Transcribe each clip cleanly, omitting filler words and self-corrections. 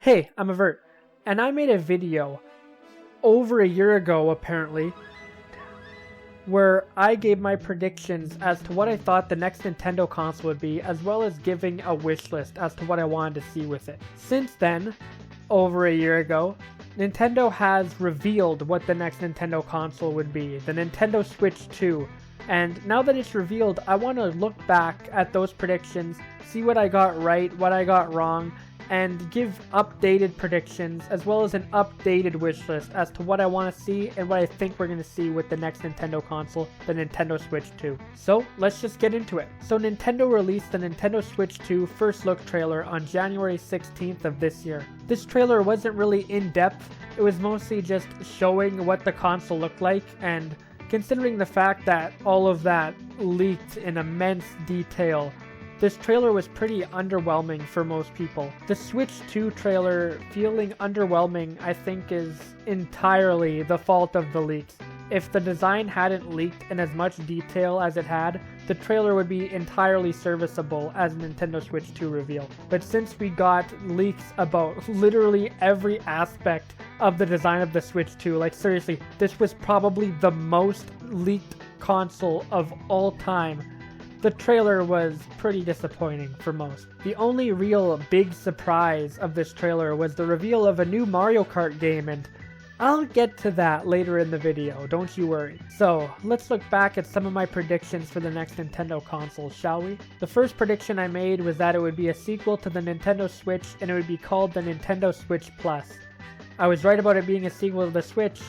Hey, I'm Avert, and I made a video over a year ago, apparently, where I gave my predictions as to what I thought the next Nintendo console would be, as well as giving a wish list as to what I wanted to see with it. Since then, over a year ago, Nintendo has revealed what the next Nintendo console would be, the Nintendo Switch 2. And now that it's revealed, I want to look back at those predictions, see what I got right, what I got wrong, and give updated predictions as well as an updated wish list as to what I want to see and what I think we're going to see with the next Nintendo console, the Nintendo Switch 2. So let's just get into it. So Nintendo released the Nintendo Switch 2 first look trailer on January 16th of this year. This trailer wasn't really in depth, it was mostly just showing what the console looked like, and considering the fact that all of that leaked in immense detail, this trailer was pretty underwhelming for most people. The Switch 2 trailer feeling underwhelming, I think, is entirely the fault of the leaks. If the design hadn't leaked in as much detail as it had, the trailer would be entirely serviceable as a Nintendo Switch 2 reveal. But since we got leaks about literally every aspect of the design of the Switch 2, like seriously, this was probably the most leaked console of all time, the trailer was pretty disappointing for most. The only real big surprise of this trailer was the reveal of a new Mario Kart game, and I'll get to that later in the video, don't you worry. So, let's look back at some of my predictions for the next Nintendo console, shall we? The first prediction I made was that it would be a sequel to the Nintendo Switch, and it would be called the Nintendo Switch Plus. I was right about it being a sequel to the Switch,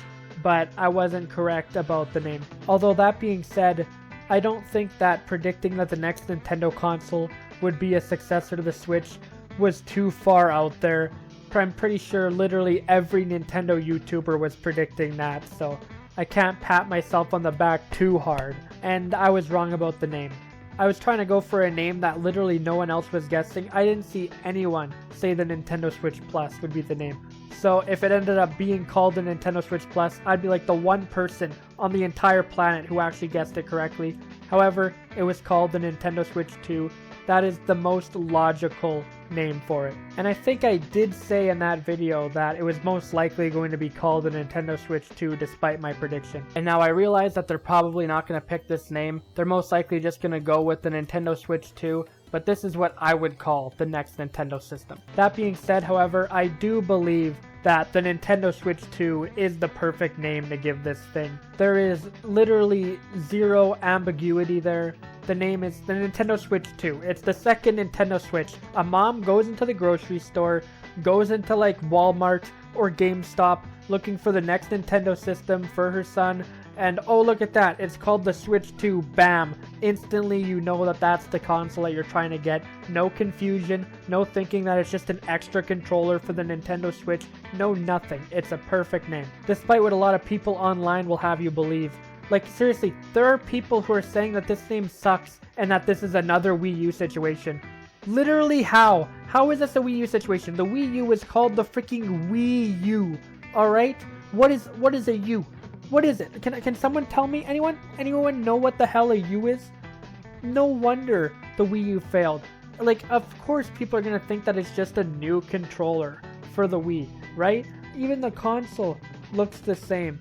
but I wasn't correct about the name. Although that being said, I don't think that predicting that the next Nintendo console would be a successor to the Switch was too far out there. I'm pretty sure literally every Nintendo YouTuber was predicting that, so I can't pat myself on the back too hard. And I was wrong about the name. I was trying to go for a name that literally no one else was guessing. I didn't see anyone say the Nintendo Switch Plus would be the name. So if it ended up being called the Nintendo Switch Plus, I'd be like the one person on the entire planet who actually guessed it correctly. However, it was called the Nintendo Switch 2. That is the most logical name for it. And I think I did say in that video that it was most likely going to be called the Nintendo Switch 2 despite my prediction. And now I realize that they're probably not going to pick this name. They're most likely just going to go with the Nintendo Switch 2. But this is what I would call the next Nintendo system. That being said, however, I do believe that the Nintendo Switch 2 is the perfect name to give this thing. There is literally zero ambiguity there. The name is the Nintendo Switch 2. It's the second Nintendo Switch. A mom goes into the grocery store, goes into like Walmart or GameStop looking for the next Nintendo system for her son, and oh, look at that, it's called the Switch 2, bam. Instantly you know that that's the console that you're trying to get. No confusion, no thinking that it's just an extra controller for the Nintendo Switch. No, nothing. It's a perfect name. Despite what a lot of people online will have you believe. Like, seriously, there are people who are saying that this name sucks and that this is another Wii U situation. Literally how? How is this a Wii U situation? The Wii U is called the freaking Wii U, alright? What is a U? What is it? Can someone tell me? Anyone know what the hell a U is? No wonder the Wii U failed. Like, of course people are gonna think that it's just a new controller for the Wii, right? Even the console looks the same.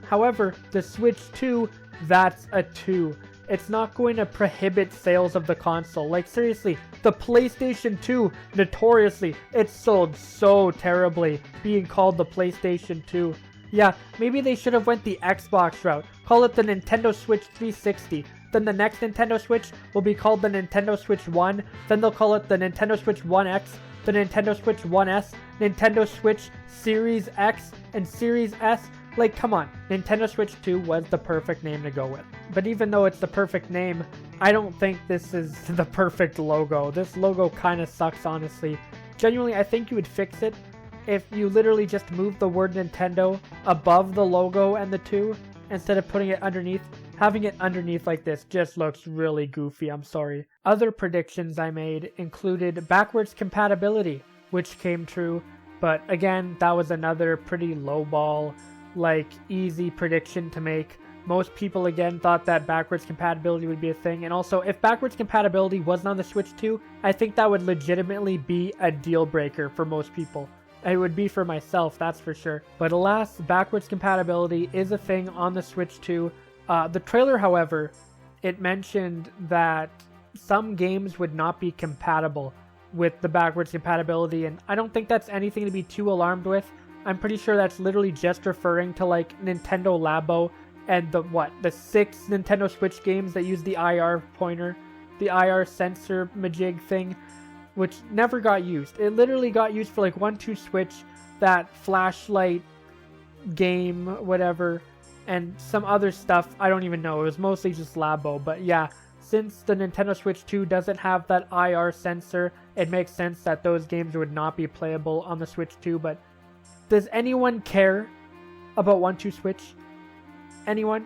However, the Switch 2, that's a 2. It's not going to prohibit sales of the console. Like, seriously, the PlayStation 2, notoriously, it sold so terribly, being called the PlayStation 2. Yeah, maybe they should have went the Xbox route. Call it the Nintendo Switch 360. Then the next Nintendo Switch will be called the Nintendo Switch 1. Then they'll call it the Nintendo Switch 1X, the Nintendo Switch 1S, Nintendo Switch Series X, and Series S. Like, come on, Nintendo Switch 2 was the perfect name to go with. But even though it's the perfect name, I don't think this is the perfect logo. This logo kind of sucks, honestly. Genuinely, I think you would fix it if you literally just move the word Nintendo above the logo and the 2 instead of putting it underneath. Having it underneath like this just looks really goofy, I'm sorry. Other predictions I made included backwards compatibility, which came true. But again, that was another pretty lowball, like, easy prediction to make. Most people again thought that backwards compatibility would be a thing, and also if backwards compatibility wasn't on the Switch 2, I think that would legitimately be a deal breaker for most people. it would be for myself, that's for sure. But alas, backwards compatibility is a thing on the Switch 2. The trailer, however, it mentioned that some games would not be compatible with the backwards compatibility, and I don't think that's anything to be too alarmed with. I'm pretty sure that's literally just referring to like Nintendo Labo and the 6 Nintendo Switch games that use the IR pointer, the IR sensor majig thing, which never got used. It literally got used for like 1-2 Switch, that flashlight game, whatever, and some other stuff. I don't even know. It was mostly just Labo, but yeah. Since the Nintendo Switch 2 doesn't have that IR sensor, it makes sense that those games would not be playable on the Switch 2, but does anyone care about 1-2 Switch? Anyone?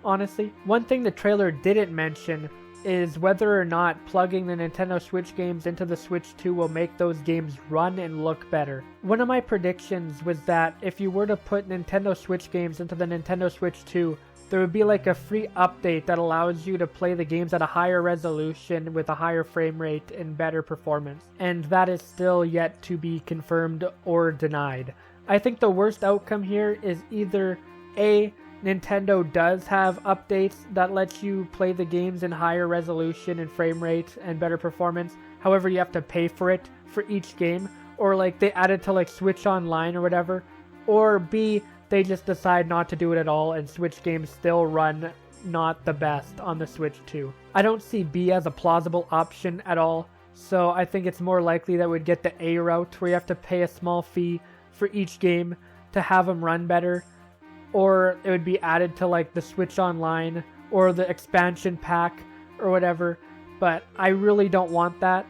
Honestly? One thing the trailer didn't mention is whether or not plugging the Nintendo Switch games into the Switch 2 will make those games run and look better. One of my predictions was that if you were to put Nintendo Switch games into the Nintendo Switch 2, there would be like a free update that allows you to play the games at a higher resolution with a higher frame rate and better performance. And that is still yet to be confirmed or denied. I think the worst outcome here is either A, Nintendo does have updates that let you play the games in higher resolution and frame rate and better performance. However, you have to pay for it for each game, or like they add it to like Switch Online or whatever. Or B, they just decide not to do it at all and Switch games still run not the best on the Switch 2. I don't see B as a plausible option at all, so I think it's more likely that we'd get the A route where you have to pay a small fee for each game to have them run better, or it would be added to like the Switch Online or the expansion pack or whatever, but I really don't want that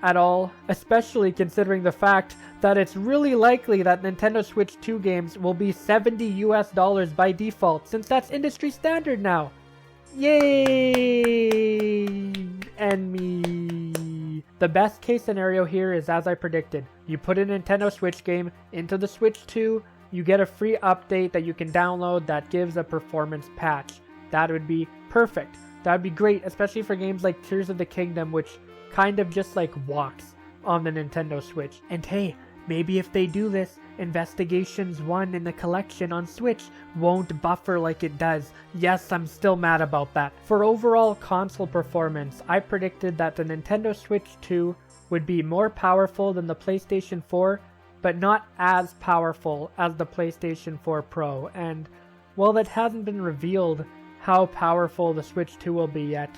at all, especially considering the fact that it's really likely that Nintendo Switch 2 games will be $70 by default, since that's industry standard now. Yay! And me. The best case scenario here is as I predicted. You put a Nintendo Switch game into the Switch 2, you get a free update that you can download that gives a performance patch. That would be perfect. That would be great, especially for games like Tears of the Kingdom, which kind of just like walks on the Nintendo Switch. And hey, maybe if they do this, Investigations 1 in the collection on Switch won't buffer like it does. Yes, I'm still mad about that. For overall console performance, I predicted that the Nintendo Switch 2 would be more powerful than the PlayStation 4, but not as powerful as the PlayStation 4 Pro. And while that hasn't been revealed how powerful the Switch 2 will be yet,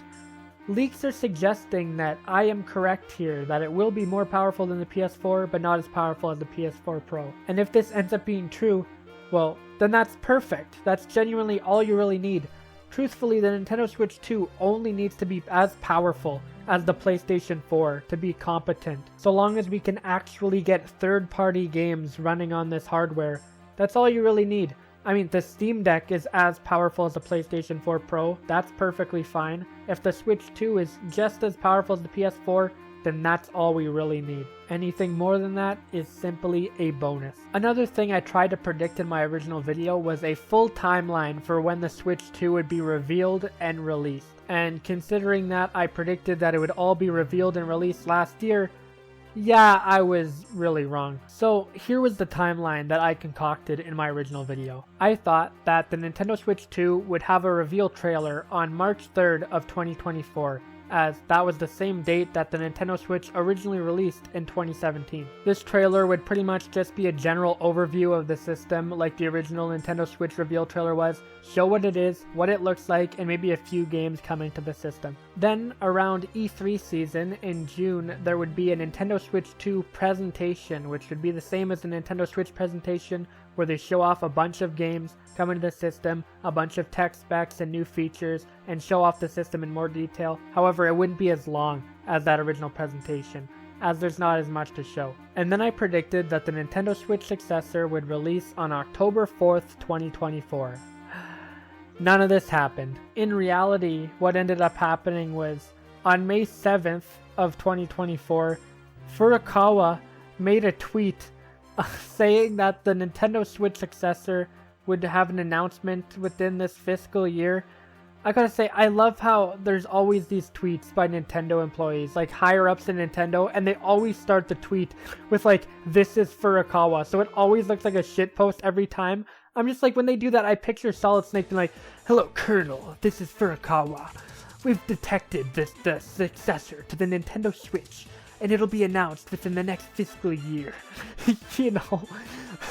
leaks are suggesting that I am correct here, that it will be more powerful than the PS4, but not as powerful as the PS4 Pro. And if this ends up being true, well, then that's perfect. That's genuinely all you really need. Truthfully, the Nintendo Switch 2 only needs to be as powerful as the PlayStation 4 to be competent. So long as we can actually get third-party games running on this hardware, that's all you really need. I mean, the Steam Deck is as powerful as the PlayStation 4 Pro. That's perfectly fine. If the Switch 2 is just as powerful as the PS4, then that's all we really need. Anything more than that is simply a bonus. Another thing I tried to predict in my original video was a full timeline for when the Switch 2 would be revealed and released. And considering that I predicted that it would all be revealed and released last year, yeah, I was really wrong. So here was the timeline that I concocted in my original video. I thought that the Nintendo Switch 2 would have a reveal trailer on March 3rd of 2024, as that was the same date that the Nintendo Switch originally released in 2017. This trailer would pretty much just be a general overview of the system like the original Nintendo Switch reveal trailer was, show what it is, what it looks like, and maybe a few games coming to the system. Then around E3 season in June, there would be a Nintendo Switch 2 presentation, which would be the same as the Nintendo Switch presentation, where they show off a bunch of games coming to the system, a bunch of tech specs and new features, and show off the system in more detail. However, it wouldn't be as long as that original presentation, as there's not as much to show. And then I predicted that the Nintendo Switch successor would release on October 4th, 2024. None of this happened. In reality, what ended up happening was, on May 7th of 2024, Furukawa made a tweet saying that the Nintendo Switch successor would have an announcement within this fiscal year, I gotta say, I love how there's always these tweets by Nintendo employees, like higher ups in Nintendo, and they always start the tweet with like, "This is Furukawa," so it always looks like a shitpost every time. I'm just like, when they do that, I picture Solid Snake being like, "Hello, Colonel, this is Furukawa. We've detected the successor to the Nintendo Switch, and it'll be announced within the next fiscal year." You know,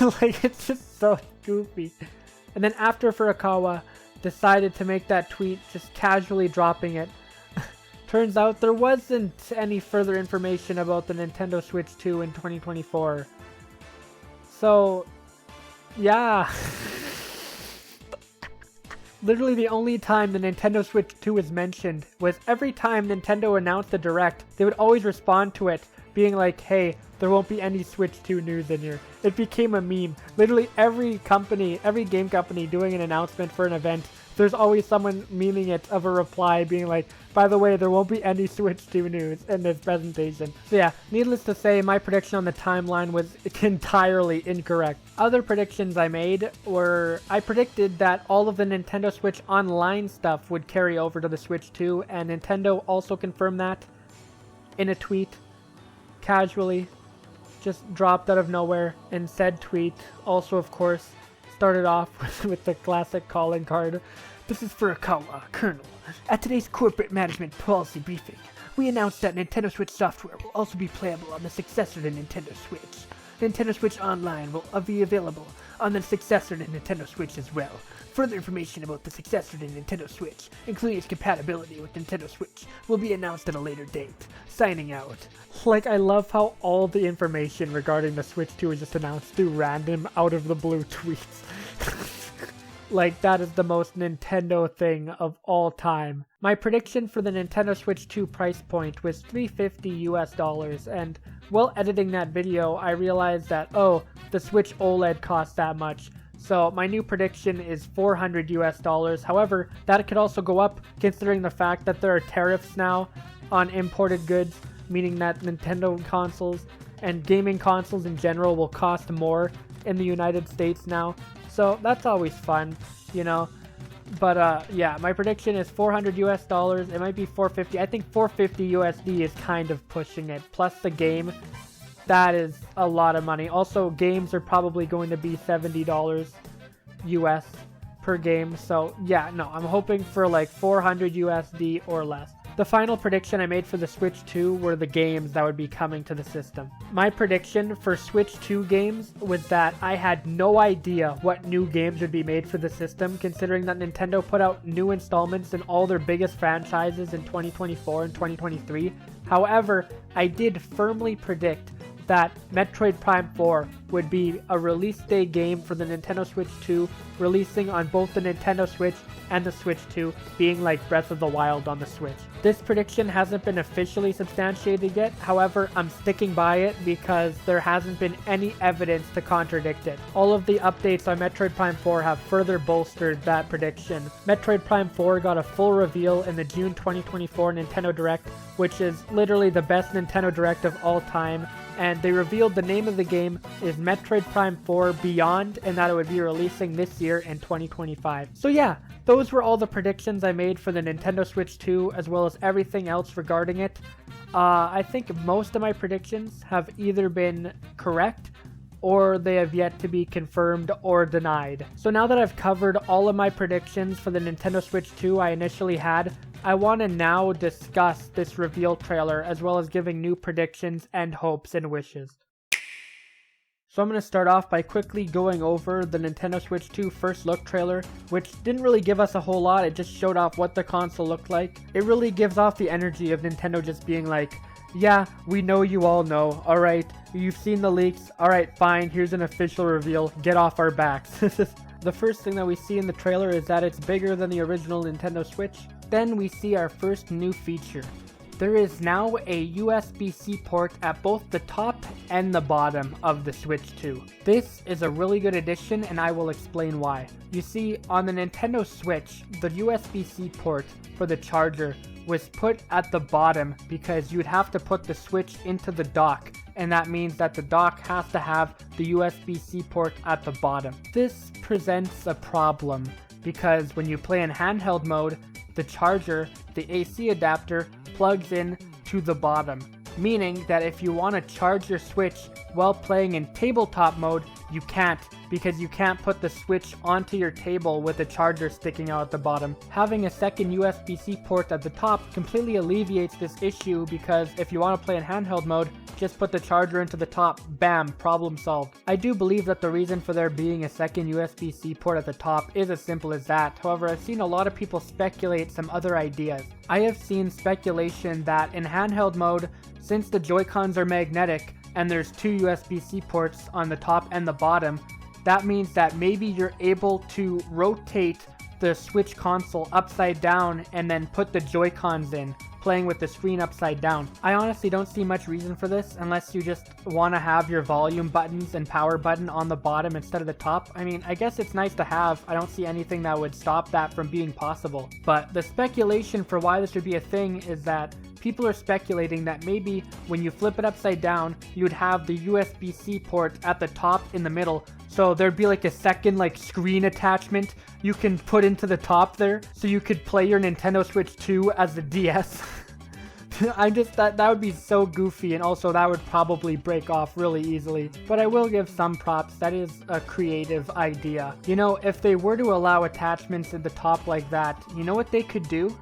like, it's just so goofy. And then after Furukawa decided to make that tweet, just casually dropping it, turns out there wasn't any further information about the Nintendo Switch 2 in 2024. So, yeah. Literally the only time the Nintendo Switch 2 was mentioned was every time Nintendo announced a Direct, they would always respond to it being like, "Hey, there won't be any Switch 2 news in here." It became a meme. Literally every company, every game company doing an announcement for an event, there's always someone memeing it of a reply being like, "By the way, there won't be any Switch 2 news in this presentation." So yeah, needless to say, my prediction on the timeline was entirely incorrect. Other predictions I made were, I predicted that all of the Nintendo Switch Online stuff would carry over to the Switch 2, and Nintendo also confirmed that in a tweet, casually, just dropped out of nowhere. And said tweet also, of course, started off with the classic calling card. "This is Furukawa, Colonel. At today's corporate management policy briefing, we announced that Nintendo Switch software will also be playable on the successor to Nintendo Switch. Nintendo Switch Online will be available on the successor to Nintendo Switch as well. Further information about the successor to Nintendo Switch, including its compatibility with Nintendo Switch, will be announced at a later date. Signing out." Like, I love how all the information regarding the Switch 2 is just announced through random, out-of-the-blue tweets. Like, that is the most Nintendo thing of all time. My prediction for the Nintendo Switch 2 price point was $350 US, and while editing that video, I realized that, oh, the Switch OLED costs that much. So my new prediction is $400 US. However, that could also go up considering the fact that there are tariffs now on imported goods, meaning that Nintendo consoles and gaming consoles in general will cost more in the United States now. So that's always fun, you know. But yeah, my prediction is $400 US. It might be $450. I think $450 USD is kind of pushing it. Plus the game, that is a lot of money. Also, games are probably going to be $70 US per game. So yeah, no, I'm hoping for like $400 USD or less. The final prediction I made for the Switch 2 were the games that would be coming to the system. My prediction for Switch 2 games was that I had no idea what new games would be made for the system, considering that Nintendo put out new installments in all their biggest franchises in 2024 and 2023. However, I did firmly predict that Metroid Prime 4 would be a release day game for the Nintendo Switch 2, releasing on both the Nintendo Switch and the Switch 2, being like Breath of the Wild on the Switch. This prediction hasn't been officially substantiated yet, however, I'm sticking by it because there hasn't been any evidence to contradict it. All of the updates on Metroid Prime 4 have further bolstered that prediction. Metroid Prime 4 got a full reveal in the June 2024 Nintendo Direct, which is literally the best Nintendo Direct of all time. And they revealed the name of the game is Metroid Prime 4 Beyond, and that it would be releasing this year in 2025. So yeah, those were all the predictions I made for the Nintendo Switch 2, as well as everything else regarding it. I think most of my predictions have either been correct, or they have yet to be confirmed or denied. So now that I've covered all of my predictions for the Nintendo Switch 2 I initially had, I want to now discuss this reveal trailer, as well as giving new predictions and hopes and wishes. So I'm going to start off by quickly going over the Nintendo Switch 2 first look trailer, which didn't really give us a whole lot. It just showed off what the console looked like. It really gives off the energy of Nintendo just being like, yeah, we know you all know, alright, you've seen the leaks, alright, fine, here's an official reveal, get off our backs. The first thing that we see in the trailer is that it's bigger than the original Nintendo Switch. Then we see our first new feature. There is now a USB-C port at both the top and the bottom of the Switch 2. This is a really good addition, and I will explain why. You see, on the Nintendo Switch, the USB-C port for the charger was put at the bottom because you'd have to put the Switch into the dock, and that means that the dock has to have the USB-C port at the bottom. This presents a problem because when you play in handheld mode, the charger, the AC adapter, plugs in to the bottom. Meaning that if you want to charge your Switch while playing in tabletop mode, you can't, because you can't put the Switch onto your table with the charger sticking out at the bottom. Having a second USB-C port at the top completely alleviates this issue, because if you want to play in handheld mode, just put the charger into the top, bam, problem solved. I do believe that the reason for there being a second USB-C port at the top is as simple as that. However, I've seen a lot of people speculate some other ideas. I have seen speculation that in handheld mode, since the Joy-Cons are magnetic and there's two USB-C ports on the top and the bottom, that means that maybe you're able to rotate the Switch console upside down and then put the Joy-Cons in, playing with the screen upside down. I honestly don't see much reason for this unless you just want to have your volume buttons and power button on the bottom instead of the top. I mean, I guess it's nice to have. I don't see anything that would stop that from being possible. But the speculation for why this would be a thing is that people are speculating that maybe when you flip it upside down, you would have the USB-C port at the top in the middle. So there'd be like a second like screen attachment you can put into the top there, so you could play your Nintendo Switch 2 as the DS. that would be so goofy, and also that would probably break off really easily. But I will give some props, that is a creative idea. You know, if they were to allow attachments at the top like that, you know what they could do?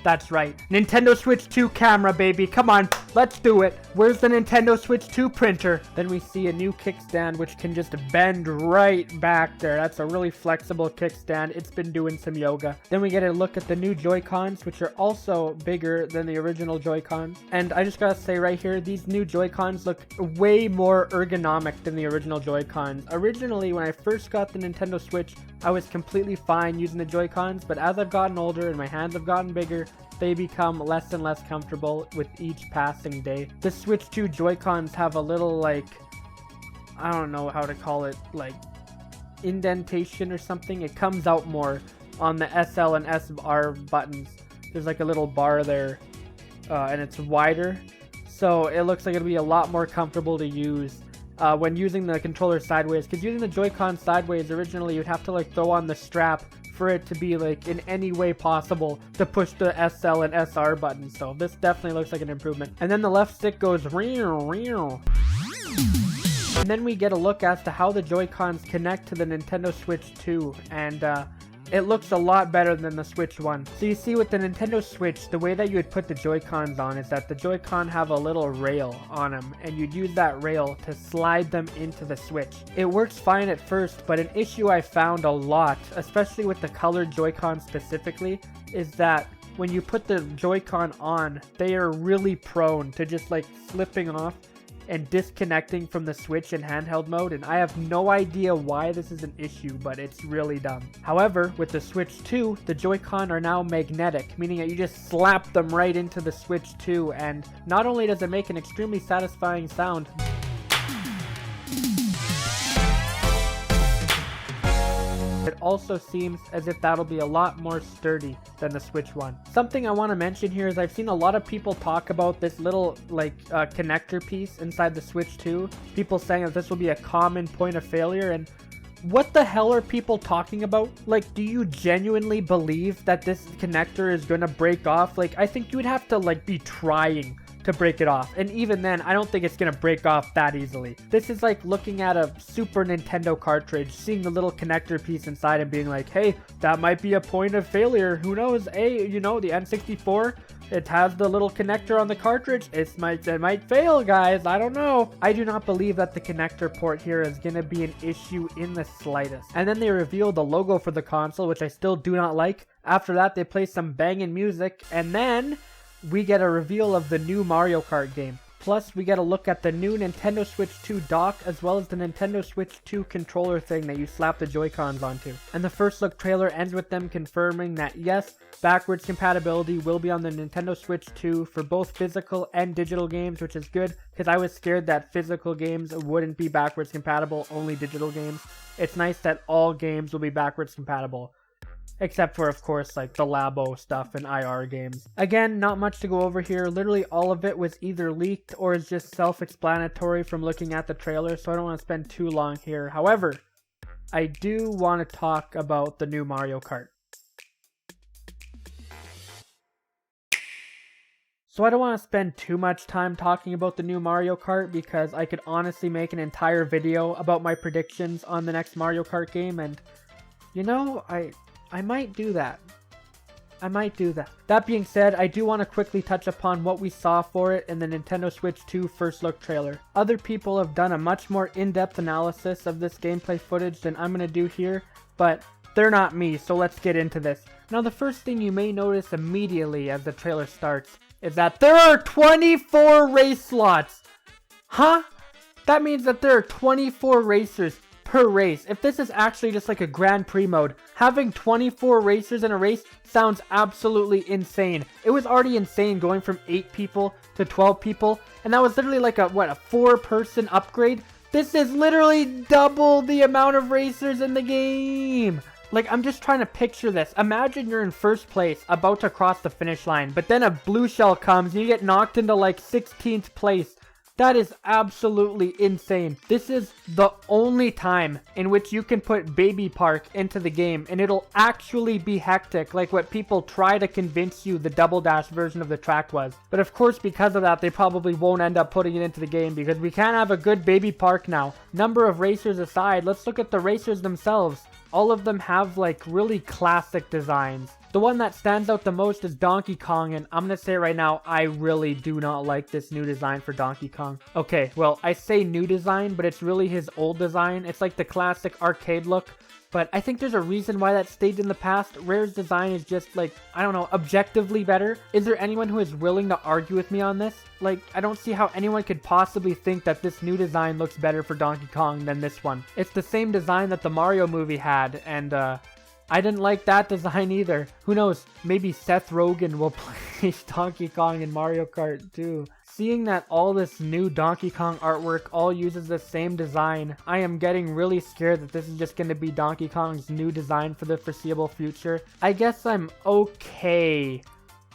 That's right. Nintendo Switch 2 camera, baby. Come on, let's do it. Where's the Nintendo Switch 2 printer? Then we see a new kickstand which can just bend right back there. That's a really flexible kickstand. It's been doing some yoga. Then we get a look at the new Joy-Cons, which are also bigger than the original Joy-Cons. And I just gotta say right here, these new Joy-Cons look way more ergonomic than the original Joy-Cons. Originally, when I first got the Nintendo Switch, I was completely fine using the Joy-Cons, but as I've gotten older and my hands have gotten bigger, they become less and less comfortable with each passing day. The Switch 2 Joy-Cons have a little, like, I don't know how to call it, like, indentation or something. It comes out more on the SL and SR buttons. There's like a little bar there, and it's wider. So it looks like it'll be a lot more comfortable to use when using the controller sideways. Because using the Joy-Con sideways, originally you'd have to like throw on the strap for it to be like in any way possible to push the SL and SR buttons. So this definitely looks like an improvement. And then the left stick goes real. And then we get a look as to how the Joy-Cons connect to the Nintendo Switch 2, and it looks a lot better than the Switch 1. So you see, with the Nintendo Switch, the way that you would put the Joy-Cons on is that the Joy-Con have a little rail on them, and you'd use that rail to slide them into the Switch. It works fine at first, but an issue I found a lot, especially with the colored Joy-Con specifically, is that when you put the Joy-Con on, they are really prone to just like slipping off and disconnecting from the Switch in handheld mode, and I have no idea why this is an issue, but it's really dumb. However, with the Switch 2, the Joy-Con are now magnetic, meaning that you just slap them right into the Switch 2, and not only does it make an extremely satisfying sound, it also seems as if that'll be a lot more sturdy than the Switch 1. Something I want to mention here is I've seen a lot of people talk about this little like connector piece inside the Switch 2. People saying that this will be a common point of failure, and what the hell are people talking about? Like, do you genuinely believe that this connector is gonna break off? Like, I think you would have to like be trying to break it off, and even then I don't think it's gonna break off that easily. This is like looking at a Super Nintendo cartridge, seeing the little connector piece inside and being like, hey, that might be a point of failure, who knows? Hey, you know, the N64, it has the little connector on the cartridge, it might fail, guys, I don't know. I do not believe that the connector port here is gonna be an issue in the slightest. And then they reveal the logo for the console, which I still do not like. After that, they play some banging music, and then we get a reveal of the new Mario Kart game. Plus, we get a look at the new Nintendo Switch 2 dock, as well as the Nintendo Switch 2 controller thing that you slap the Joy-Cons onto. And the first look trailer ends with them confirming that yes, backwards compatibility will be on the Nintendo Switch 2 for both physical and digital games, which is good, because I was scared that physical games wouldn't be backwards compatible, only digital games. It's nice that all games will be backwards compatible. Except for, of course, like the Labo stuff and IR games. Again, not much to go over here. Literally all of it was either leaked or is just self-explanatory from looking at the trailer, so I don't want to spend too long here. However, I do want to talk about the new Mario Kart. So I don't want to spend too much time talking about the new Mario Kart because I could honestly make an entire video about my predictions on the next Mario Kart game, and you know, I might do that. I might do that. That being said, I do want to quickly touch upon what we saw for it in the Nintendo Switch 2 first look trailer. Other people have done a much more in-depth analysis of this gameplay footage than I'm going to do here, but they're not me, so let's get into this. Now the first thing you may notice immediately as the trailer starts is that there are 24 race slots! Huh? That means that there are 24 racers per race. If this is actually just like a Grand Prix mode, having 24 racers in a race sounds absolutely insane. It was already insane going from 8 people to 12 people, and that was literally like a 4-person upgrade. This is literally double the amount of racers in the game. Like, I'm just trying to picture this. Imagine you're in first place, about to cross the finish line, but then a blue shell comes and you get knocked into like 16th place. That is absolutely insane. This is the only time in which you can put Baby Park into the game and it'll actually be hectic, like what people try to convince you the Double Dash version of the track was. But of course, because of that, they probably won't end up putting it into the game because we can't have a good Baby Park now. Number of racers aside, let's look at the racers themselves. All of them have like really classic designs. The one that stands out the most is Donkey Kong, and I'm gonna say right now, I really do not like this new design for Donkey Kong. Okay, well, I say new design, but it's really his old design. It's like the classic arcade look, but I think there's a reason why that stayed in the past. Rare's design is just like, I don't know, objectively better. Is there anyone who is willing to argue with me on this? Like, I don't see how anyone could possibly think that this new design looks better for Donkey Kong than this one. It's the same design that the Mario movie had, and I didn't like that design either. Who knows, maybe Seth Rogen will play Donkey Kong in Mario Kart too. Seeing that all this new Donkey Kong artwork all uses the same design, I am getting really scared that this is just going to be Donkey Kong's new design for the foreseeable future. I guess I'm okay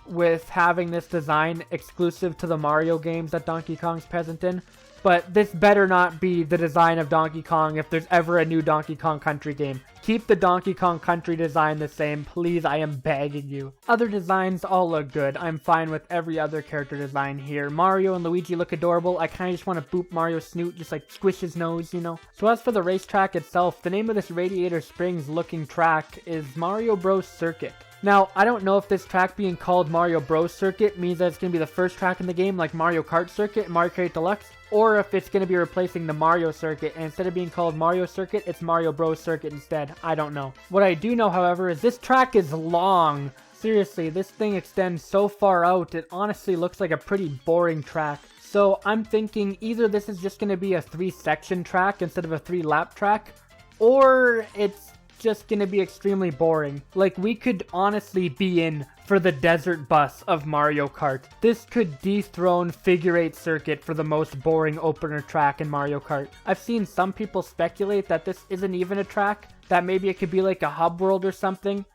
with having this design exclusive to the Mario games that Donkey Kong's present in, but this better not be the design of Donkey Kong if there's ever a new Donkey Kong Country game. Keep the Donkey Kong Country design the same, please, I am begging you. Other designs all look good. I'm fine with every other character design here. Mario and Luigi look adorable. I kinda just want to boop Mario's snoot, just like squish his nose, you know? So as for the racetrack itself, the name of this Radiator Springs looking track is Mario Bros. Circuit. Now, I don't know if this track being called Mario Bros. Circuit means that it's going to be the first track in the game like Mario Kart Circuit and Mario Kart Deluxe, or if it's going to be replacing the Mario Circuit, and instead of being called Mario Circuit, it's Mario Bros. Circuit instead. I don't know. What I do know, however, is this track is long. Seriously, this thing extends so far out, it honestly looks like a pretty boring track. So I'm thinking either this is just going to be a 3-section track instead of a 3-lap track, or it's just gonna be extremely boring. Like, we could honestly be in for the desert bus of Mario Kart. This could dethrone Figure 8 Circuit for the most boring opener track in Mario Kart. I've seen some people speculate that this isn't even a track, that maybe it could be like a hub world or something.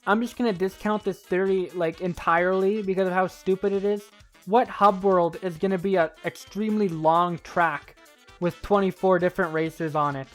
I'm just gonna discount this theory like entirely because of how stupid it is. What hub world is gonna be an extremely long track with 24 different racers on it?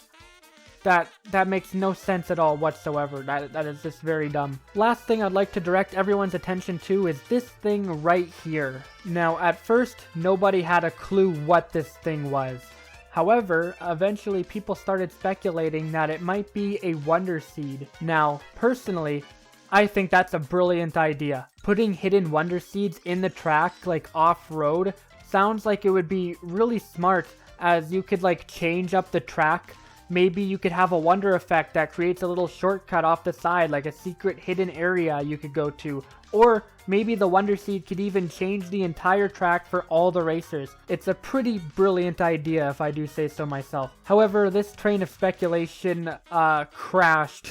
That makes no sense at all whatsoever. That is just very dumb. Last thing I'd like to direct everyone's attention to is this thing right here. Now, at first, nobody had a clue what this thing was. However, eventually people started speculating that it might be a Wonder Seed. Now, personally, I think that's a brilliant idea. Putting hidden Wonder Seeds in the track, like off-road, sounds like it would be really smart, as you could like change up the track. Maybe you could have a wonder effect that creates a little shortcut off the side, like a secret hidden area you could go to. Or maybe the Wonder Seed could even change the entire track for all the racers. It's a pretty brilliant idea if I do say so myself. However, this train of speculation crashed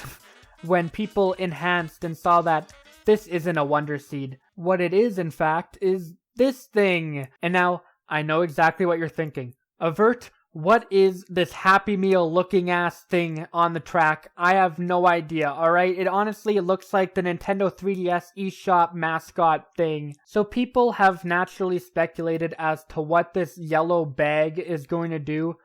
when people enhanced and saw that this isn't a Wonder Seed. What it is, in fact, is this thing. And now, I know exactly what you're thinking. Avert, what is this Happy Meal looking ass thing on the track? I have no idea, alright? It honestly looks like the Nintendo 3DS eShop mascot thing. So people have naturally speculated as to what this yellow bag is going to do.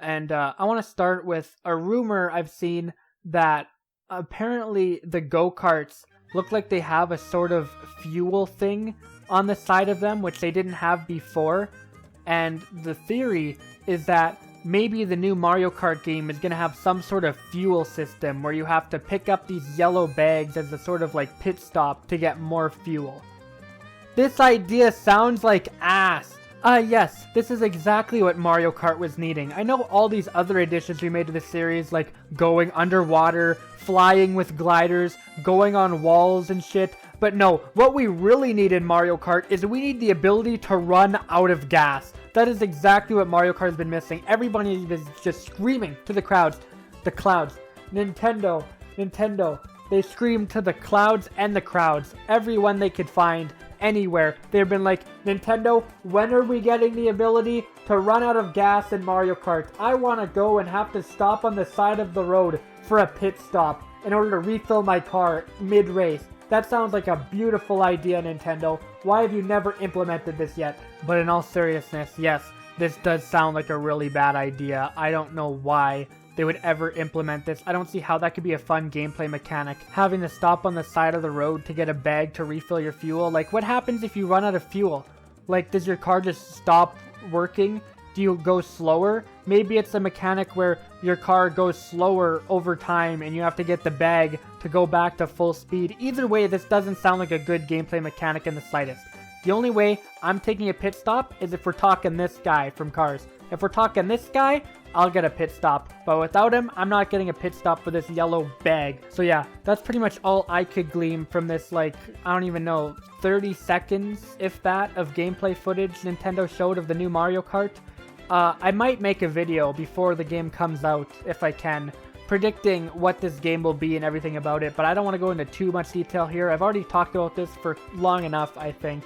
And I want to start with a rumor I've seen that apparently the go-karts look like they have a sort of fuel thing on the side of them, which they didn't have before. And the theory is that maybe the new Mario Kart game is going to have some sort of fuel system where you have to pick up these yellow bags as a sort of like pit stop to get more fuel. This idea sounds like ass. Yes, this is exactly what Mario Kart was needing. I know all these other additions we made to the series, like going underwater, flying with gliders, going on walls and shit, but no, what we really need in Mario Kart is we need the ability to run out of gas. That is exactly what Mario Kart has been missing. Everybody is just screaming to the clouds. Nintendo. They screamed to the clouds and the crowds. Everyone they could find, anywhere. They've been like, Nintendo, when are we getting the ability to run out of gas in Mario Kart? I want to go and have to stop on the side of the road for a pit stop in order to refill my car mid-race. That sounds like a beautiful idea, Nintendo. Why have you never implemented this yet? But in all seriousness, yes, this does sound like a really bad idea. I don't know why they would ever implement this. I don't see how that could be a fun gameplay mechanic. Having to stop on the side of the road to get a bag to refill your fuel. Like, what happens if you run out of fuel? Like, does your car just stop working? Do you go slower? Maybe it's a mechanic where your car goes slower over time and you have to get the bag to go back to full speed. Either way, this doesn't sound like a good gameplay mechanic in the slightest. The only way I'm taking a pit stop is if we're talking this guy from Cars. If we're talking this guy, I'll get a pit stop. But without him, I'm not getting a pit stop for this yellow bag. So yeah, that's pretty much all I could glean from this, like, I don't even know, 30 seconds, if that, of gameplay footage Nintendo showed of the new Mario Kart. I might make a video before the game comes out, if I can, predicting what this game will be and everything about it, but I don't want to go into too much detail here. I've already talked about this for long enough, I think.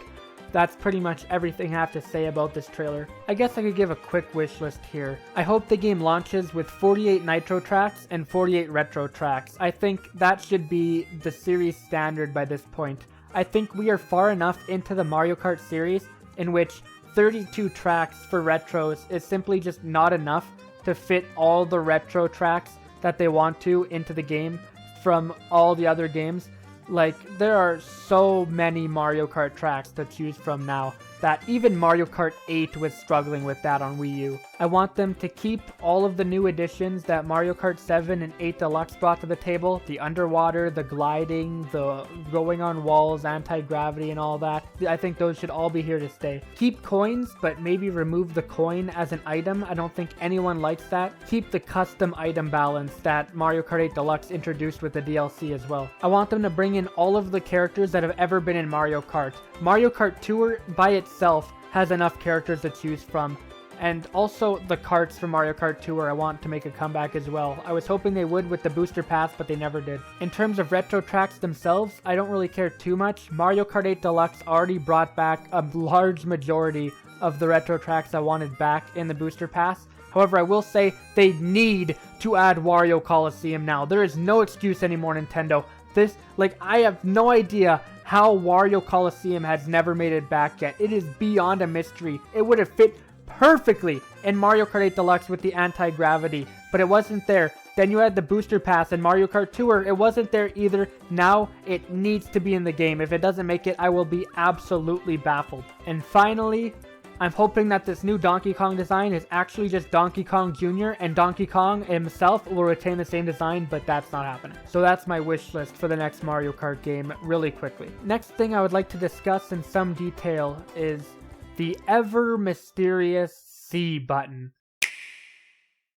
That's pretty much everything I have to say about this trailer. I guess I could give a quick wish list here. I hope the game launches with 48 Nitro tracks and 48 Retro tracks. I think that should be the series standard by this point. I think we are far enough into the Mario Kart series in which 32 tracks for Retros is simply just not enough to fit all the Retro tracks that they want to into the game from all the other games. Like, there are so many Mario Kart tracks to choose from now that even Mario Kart 8 was struggling with that on Wii U. I want them to keep all of the new additions that Mario Kart 7 and 8 Deluxe brought to the table. The underwater, the gliding, the going on walls, anti-gravity and all that. I think those should all be here to stay. Keep coins, but maybe remove the coin as an item. I don't think anyone likes that. Keep the custom item balance that Mario Kart 8 Deluxe introduced with the DLC as well. I want them to bring in all of the characters that have ever been in Mario Kart. Mario Kart Tour by itself has enough characters to choose from. And also the karts from Mario Kart Tour I want to make a comeback as well. I was hoping they would with the booster pass, but they never did. In terms of retro tracks themselves, I don't really care too much. Mario Kart 8 Deluxe already brought back a large majority of the retro tracks I wanted back in the booster pass. However, I will say they need to add Wario Coliseum now. There is no excuse anymore, Nintendo. I have no idea how Wario Coliseum has never made it back yet. It is beyond a mystery. It would have fit perfectly in Mario Kart 8 Deluxe with the anti-gravity, but it wasn't there. Then you had the booster pass in Mario Kart Tour. It wasn't there either. Now it needs to be in the game. If it doesn't make it, I will be absolutely baffled. And finally, I'm hoping that this new Donkey Kong design is actually just Donkey Kong Jr. and Donkey Kong himself will retain the same design, but that's not happening. So that's my wish list for the next Mario Kart game really quickly. Next thing I would like to discuss in some detail is the ever mysterious C button.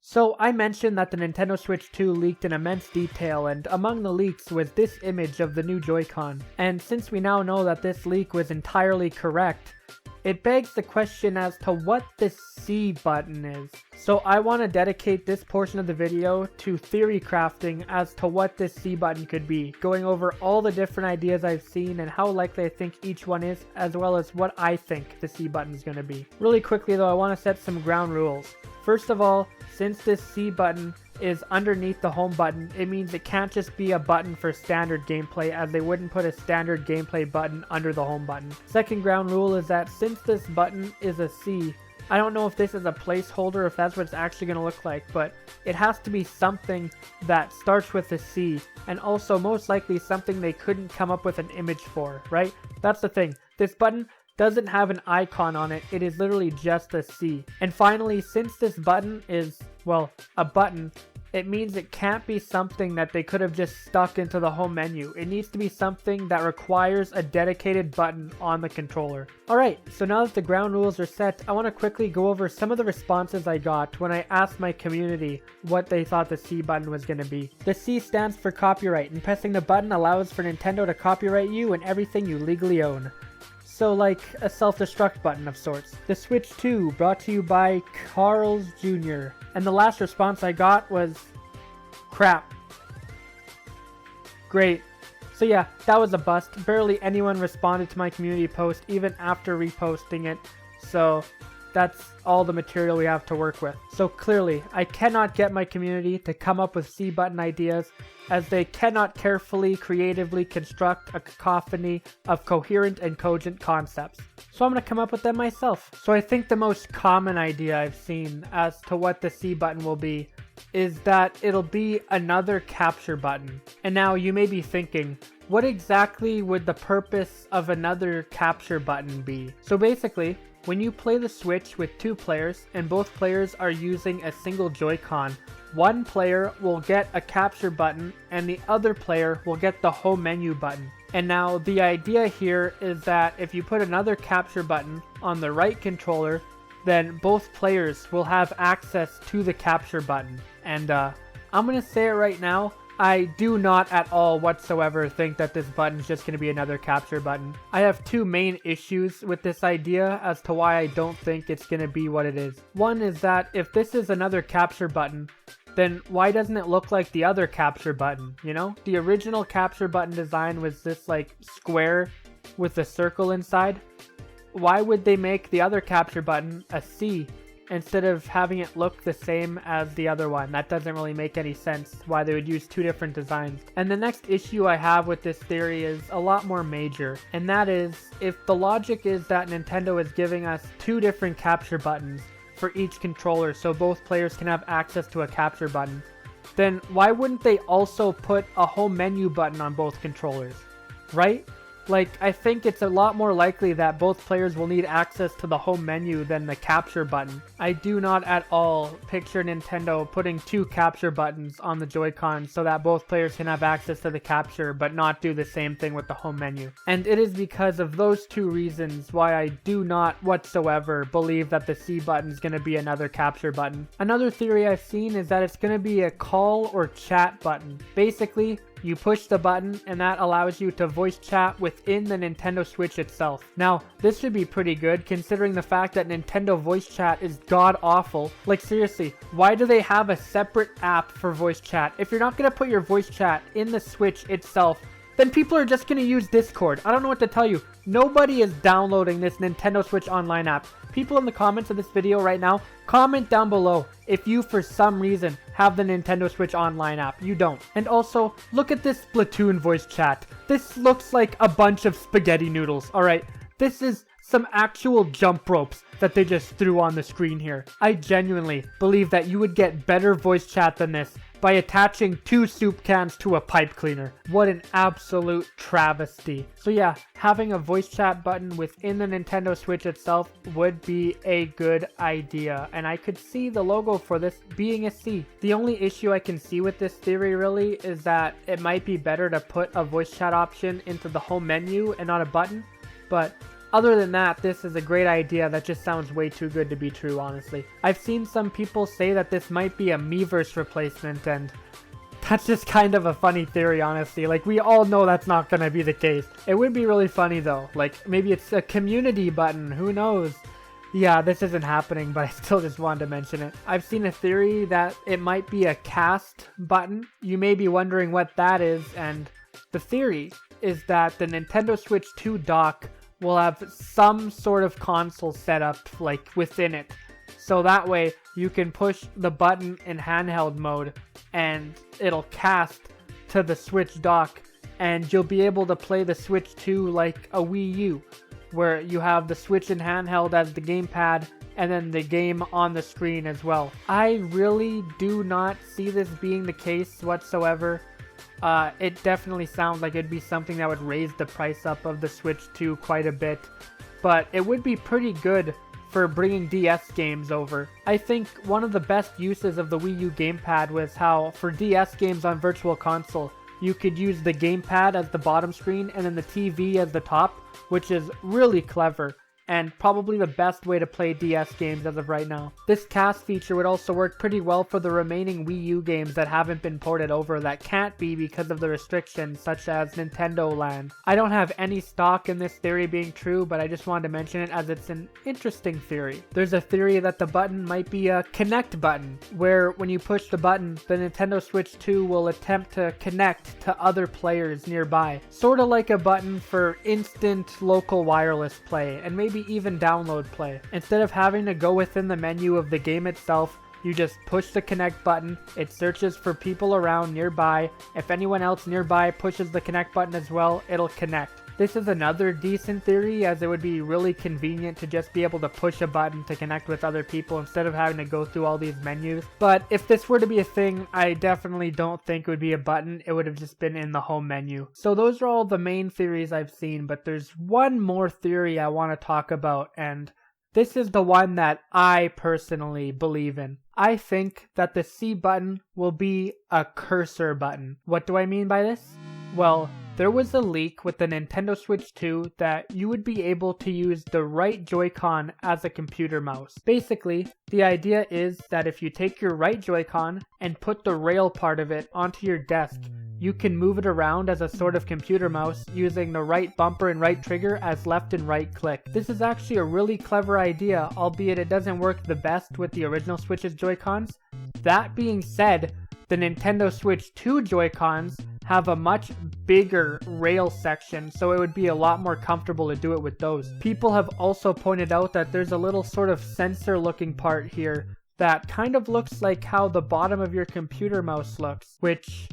So I mentioned that the Nintendo Switch 2 leaked in immense detail, and among the leaks was this image of the new Joy-Con. And since we now know that this leak was entirely correct, it begs the question as to what this C button is. So I want to dedicate this portion of the video to theory crafting as to what this C button could be, going over all the different ideas I've seen and how likely I think each one is, as well as what I think the C button is going to be. Really quickly though, I want to set some ground rules. First of all, since this C button is underneath the home button, it means it can't just be a button for standard gameplay, as they wouldn't put a standard gameplay button under the home button. Second ground rule is that since this button is a C, I don't know if this is a placeholder, if that's what it's actually going to look like, but it has to be something that starts with a C, and also most likely something they couldn't come up with an image for, right? That's the thing. This button doesn't have an icon on it. It is literally just a C. And finally, since this button is, well, a button, it means it can't be something that they could have just stuck into the home menu. It needs to be something that requires a dedicated button on the controller. Alright, so now that the ground rules are set, I want to quickly go over some of the responses I got when I asked my community what they thought the C button was going to be. The C stands for copyright, and pressing the button allows for Nintendo to copyright you and everything you legally own. So like a self-destruct button of sorts. The Switch 2, brought to you by Carl's Jr. And the last response I got was, crap. Great. So yeah, that was a bust. Barely anyone responded to my community post even after reposting it. So that's all the material we have to work with. So clearly, I cannot get my community to come up with C button ideas, as they cannot carefully, creatively construct a cacophony of coherent and cogent concepts. So I'm going to come up with them myself. So I think the most common idea I've seen as to what the C button will be is that it'll be another capture button. And now you may be thinking, what exactly would the purpose of another capture button be? So basically, when you play the Switch with two players and both players are using a single Joy-Con, one player will get a capture button and the other player will get the home menu button. And now the idea here is that if you put another capture button on the right controller, then both players will have access to the capture button. And I'm going to say it right now, I do not at all whatsoever think that this button is just going to be another capture button. I have two main issues with this idea as to why I don't think it's going to be what it is. One is that if this is another capture button, then why doesn't it look like the other capture button, you know? The original capture button design was this like square with a circle inside. Why would they make the other capture button a C instead of having it look the same as the other one? That doesn't really make any sense why they would use two different designs. And the next issue I have with this theory is a lot more major, and that is, if the logic is that Nintendo is giving us two different capture buttons for each controller so both players can have access to a capture button, then why wouldn't they also put a home menu button on both controllers, right? Like, I think it's a lot more likely that both players will need access to the home menu than the capture button. I do not at all picture Nintendo putting two capture buttons on the Joy-Con so that both players can have access to the capture but not do the same thing with the home menu. And it is because of those two reasons why I do not whatsoever believe that the C button is going to be another capture button. Another theory I've seen is that it's going to be a call or chat button. Basically, you push the button and that allows you to voice chat within the Nintendo Switch itself. Now, this should be pretty good considering the fact that Nintendo voice chat is god awful. Like seriously, why do they have a separate app for voice chat? If you're not going to put your voice chat in the Switch itself, then people are just going to use Discord. I don't know what to tell you. Nobody is downloading this Nintendo Switch Online app. People in the comments of this video right now, comment down below if you for some reason have the Nintendo Switch Online app. You don't. And also, look at this Splatoon voice chat. This looks like a bunch of spaghetti noodles, alright? This is some actual jump ropes that they just threw on the screen here. I genuinely believe that you would get better voice chat than this by attaching two soup cans to a pipe cleaner. What an absolute travesty. So yeah, having a voice chat button within the Nintendo Switch itself would be a good idea, and I could see the logo for this being a C. The only issue I can see with this theory really is that it might be better to put a voice chat option into the home menu and not a button, but other than that, this is a great idea that just sounds way too good to be true, honestly. I've seen some people say that this might be a Miiverse replacement, and that's just kind of a funny theory, honestly. Like, we all know that's not going to be the case. It would be really funny, though. Like, maybe it's a community button, who knows? Yeah, this isn't happening, but I still just wanted to mention it. I've seen a theory that it might be a cast button. You may be wondering what that is, and the theory is that the Nintendo Switch 2 dock will have some sort of console setup like within it, so that way you can push the button in handheld mode and it'll cast to the Switch dock, and you'll be able to play the Switch 2 like a Wii U, where you have the Switch in handheld as the gamepad and then the game on the screen as well. I really do not see this being the case whatsoever. It definitely sounds like it'd be something that would raise the price up of the Switch 2 quite a bit, but it would be pretty good for bringing DS games over. I think one of the best uses of the Wii U gamepad was how for DS games on Virtual Console, you could use the gamepad as the bottom screen and then the TV as the top, which is really clever and probably the best way to play DS games as of right now. This cast feature would also work pretty well for the remaining Wii U games that haven't been ported over that can't be because of the restrictions such as Nintendo Land. I don't have any stock in this theory being true, but I just wanted to mention it as it's an interesting theory. There's a theory that the button might be a connect button, where when you push the button, the Nintendo Switch 2 will attempt to connect to other players nearby. Sorta like a button for instant local wireless play, and maybe even download play. Instead of having to go within the menu of the game itself, you just push the connect button, it searches for people around nearby. If anyone else nearby pushes the connect button as well, it'll connect. This is another decent theory, as it would be really convenient to just be able to push a button to connect with other people instead of having to go through all these menus. But if this were to be a thing, I definitely don't think it would be a button. It would have just been in the home menu. So those are all the main theories I've seen, but there's one more theory I want to talk about, and this is the one that I personally believe in. I think that the C button will be a cursor button. What do I mean by this? Well, there was a leak with the Nintendo Switch 2 that you would be able to use the right Joy-Con as a computer mouse. Basically, the idea is that if you take your right Joy-Con and put the rail part of it onto your desk, you can move it around as a sort of computer mouse using the right bumper and right trigger as left and right click. This is actually a really clever idea, albeit it doesn't work the best with the original Switch's Joy-Cons. That being said, the Nintendo Switch 2 Joy-Cons have a much bigger rail section, so it would be a lot more comfortable to do it with those. People have also pointed out that there's a little sort of sensor looking part here that kind of looks like how the bottom of your computer mouse looks, which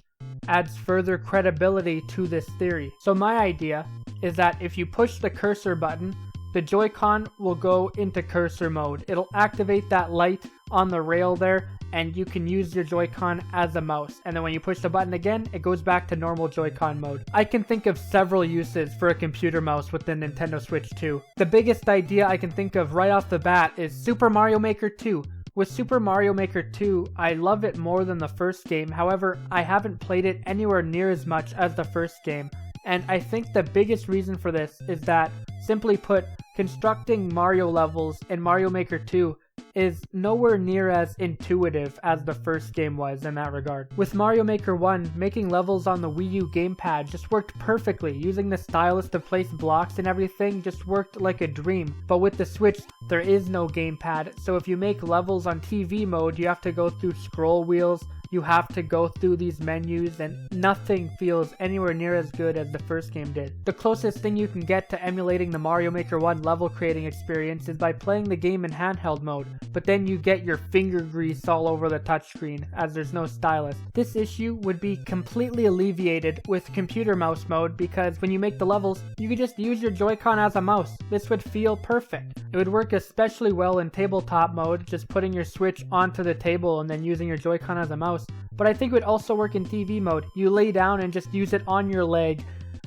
adds further credibility to this theory. So my idea is that if you push the cursor button, the Joy-Con will go into cursor mode. It'll activate that light on the rail there, and you can use your Joy-Con as a mouse. And then when you push the button again, it goes back to normal Joy-Con mode. I can think of several uses for a computer mouse with the Nintendo Switch 2. The biggest idea I can think of right off the bat is Super Mario Maker 2. With Super Mario Maker 2, I love it more than the first game. However, I haven't played it anywhere near as much as the first game. And I think the biggest reason for this is that, simply put, constructing Mario levels in Mario Maker 2 is nowhere near as intuitive as the first game was in that regard. With Mario Maker 1, making levels on the Wii U gamepad just worked perfectly. Using the stylus to place blocks and everything just worked like a dream. But with the Switch, there is no gamepad, so if you make levels on TV mode, you have to go through scroll wheels, you have to go through these menus, and nothing feels anywhere near as good as the first game did. The closest thing you can get to emulating the Mario Maker 1 level creating experience is by playing the game in handheld mode, but then you get your finger grease all over the touchscreen as there's no stylus. This issue would be completely alleviated with computer mouse mode, because when you make the levels, you could just use your Joy-Con as a mouse. This would feel perfect. It would work especially well in tabletop mode, just putting your Switch onto the table and then using your Joy-Con as a mouse. But I think it would also work in TV mode. You lay down and just use it on your leg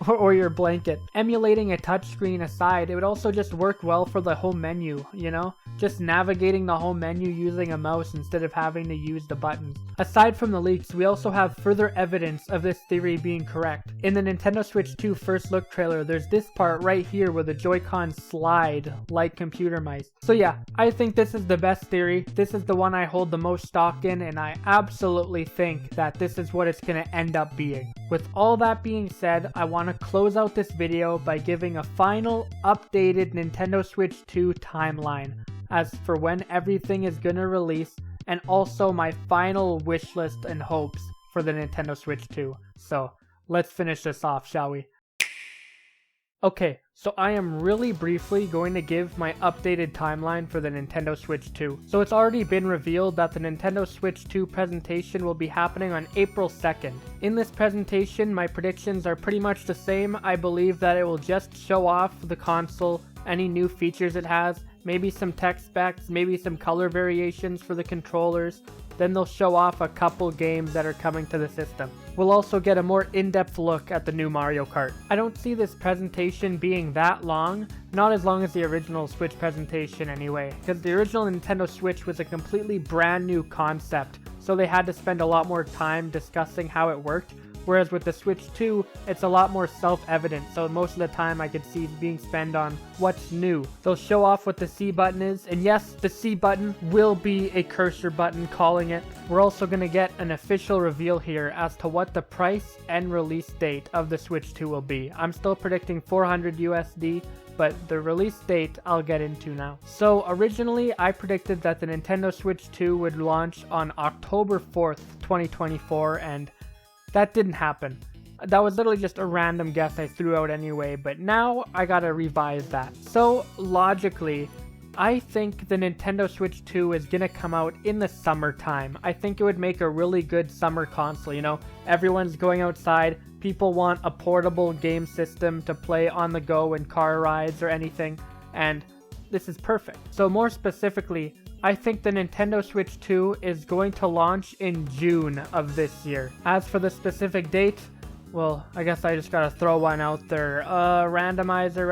or your blanket. Emulating a touchscreen aside, it would also just work well for the home menu, you know? Just navigating the home menu using a mouse instead of having to use the buttons. Aside from the leaks, we also have further evidence of this theory being correct. In the Nintendo Switch 2 first look trailer, there's this part right here where the Joy-Con slide like computer mice. So yeah, I think this is the best theory. This is the one I hold the most stock in, and I absolutely think that this is what it's going to end up being. With all that being said, I want to close out this video by giving a final updated Nintendo Switch 2 timeline as for when everything is going to release, and also my final wish list and hopes for the Nintendo Switch 2. So let's finish this off, shall we? Okay, so I am really briefly going to give my updated timeline for the Nintendo Switch 2. So it's already been revealed that the Nintendo Switch 2 presentation will be happening on April 2nd. In this presentation, my predictions are pretty much the same. I believe that it will just show off the console, any new features it has, maybe some tech specs, maybe some color variations for the controllers. Then they'll show off a couple games that are coming to the system. We'll also get a more in-depth look at the new Mario Kart. I don't see this presentation being that long, not as long as the original Switch presentation anyway, because the original Nintendo Switch was a completely brand new concept, so they had to spend a lot more time discussing how it worked. Whereas with the Switch 2, it's a lot more self-evident, so most of the time I could see being spent on what's new. They'll show off what the C button is, and yes, the C button will be a cursor button, calling it. We're also going to get an official reveal here as to what the price and release date of the Switch 2 will be. I'm still predicting 400 USD, but the release date I'll get into now. So originally I predicted that the Nintendo Switch 2 would launch on October 4th, 2024, and that didn't happen. That was literally just a random guess I threw out anyway, but now I gotta revise that. So logically, I think the Nintendo Switch 2 is gonna come out in the summertime. I think it would make a really good summer console, you know? Everyone's going outside, people want a portable game system to play on the go in car rides or anything, and this is perfect. So more specifically, I think the Nintendo Switch 2 is going to launch in June of this year. As for the specific date, well, I guess I just gotta throw one out there. Randomizer.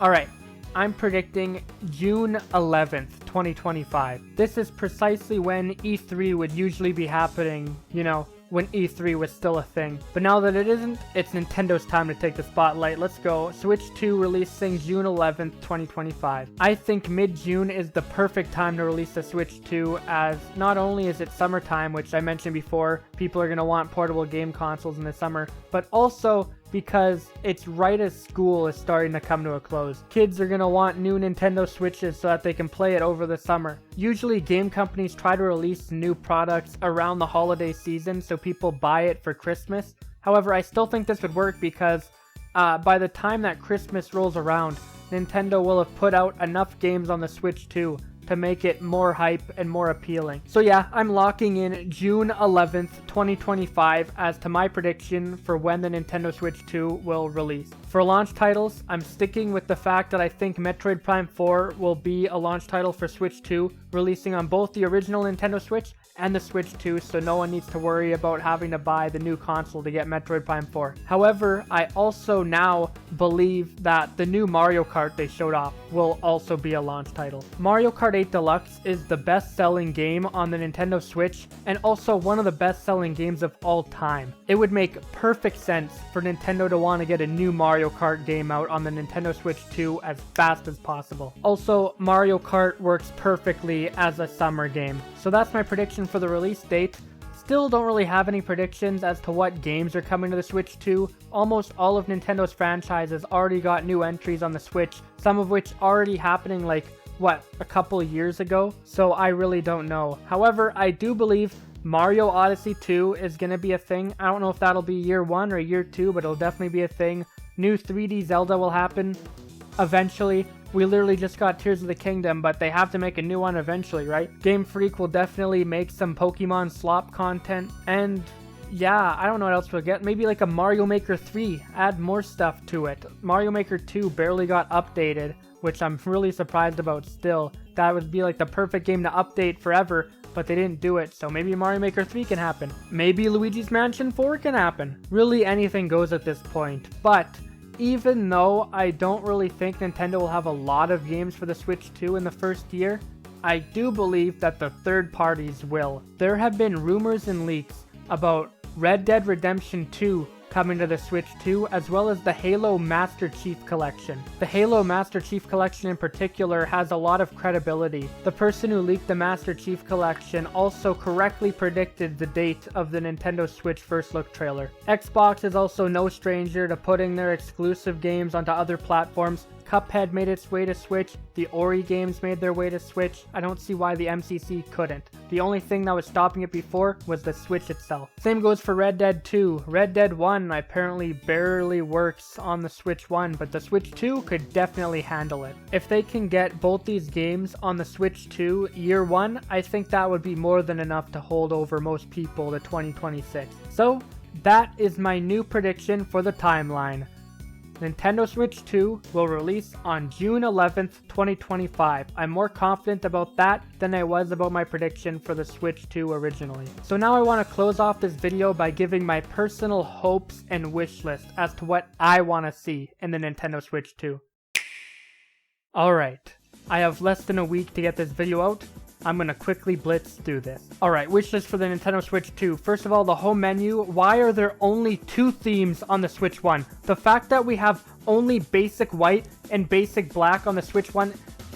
Alright, I'm predicting June 11th, 2025. This is precisely when E3 would usually be happening, you know, when E3 was still a thing. But now that it isn't, it's Nintendo's time to take the spotlight. Let's go. Switch 2 releasing June 11th, 2025. I think mid-June is the perfect time to release the Switch 2, as not only is it summertime, which I mentioned before, people are going to want portable game consoles in the summer, but also because it's right as school is starting to come to a close. Kids are going to want new Nintendo Switches so that they can play it over the summer. Usually game companies try to release new products around the holiday season so people buy it for Christmas. However, I still think this would work because by the time that Christmas rolls around, Nintendo will have put out enough games on the Switch 2 to make it more hype and more appealing. So yeah, I'm locking in June 11th, 2025 as to my prediction for when the Nintendo Switch 2 will release. For launch titles, I'm sticking with the fact that I think Metroid Prime 4 will be a launch title for Switch 2, releasing on both the original Nintendo Switch and the Switch 2, so no one needs to worry about having to buy the new console to get Metroid Prime 4. However, I also now believe that the new Mario Kart they showed off will also be a launch title. Mario Kart 8 Deluxe is the best-selling game on the Nintendo Switch and also one of the best-selling games of all time. It would make perfect sense for Nintendo to want to get a new Mario Kart game out on the Nintendo Switch 2 as fast as possible. Also, Mario Kart works perfectly as a summer game. So that's my prediction for the release date. Still don't really have any predictions as to what games are coming to the Switch 2. Almost all of Nintendo's franchises already got new entries on the Switch, some of which already happening like, what, a couple years ago? So I really don't know. However, I do believe Mario Odyssey 2 is going to be a thing. I don't know if that'll be year 1 or year 2, but it'll definitely be a thing. New 3D Zelda will happen eventually. We literally just got Tears of the Kingdom, but they have to make a new one eventually, right? Game Freak will definitely make some Pokemon slop content, and yeah, I don't know what else we'll get. Maybe like a Mario Maker 3, add more stuff to it. Mario Maker 2 barely got updated, which I'm really surprised about still. That would be like the perfect game to update forever, but they didn't do it, so maybe Mario Maker 3 can happen. Maybe Luigi's Mansion 4 can happen. Really, anything goes at this point, but even though I don't really think Nintendo will have a lot of games for the Switch 2 in the first year, I do believe that the third parties will. There have been rumors and leaks about Red Dead Redemption 2 coming to the Switch 2, as well as the Halo Master Chief Collection. The Halo Master Chief Collection in particular has a lot of credibility. The person who leaked the Master Chief Collection also correctly predicted the date of the Nintendo Switch First Look trailer. Xbox is also no stranger to putting their exclusive games onto other platforms. Cuphead made its way to Switch, the Ori games made their way to Switch. I don't see why the MCC couldn't. The only thing that was stopping it before was the Switch itself. Same goes for Red Dead 2. Red Dead 1 apparently barely works on the Switch 1, but the Switch 2 could definitely handle it. If they can get both these games on the Switch 2 year 1, I think that would be more than enough to hold over most people to 2026. So, that is my new prediction for the timeline. Nintendo Switch 2 will release on June 11th, 2025. I'm more confident about that than I was about my prediction for the Switch 2 originally. So now I want to close off this video by giving my personal hopes and wish list as to what I want to see in the Nintendo Switch 2. Alright, I have less than a week to get this video out. I'm gonna quickly blitz through this. Alright, wishlist for the Nintendo Switch 2. First of all, the home menu. Why are there only 2 themes on the Switch 1? The fact that we have only basic white and basic black on the Switch 1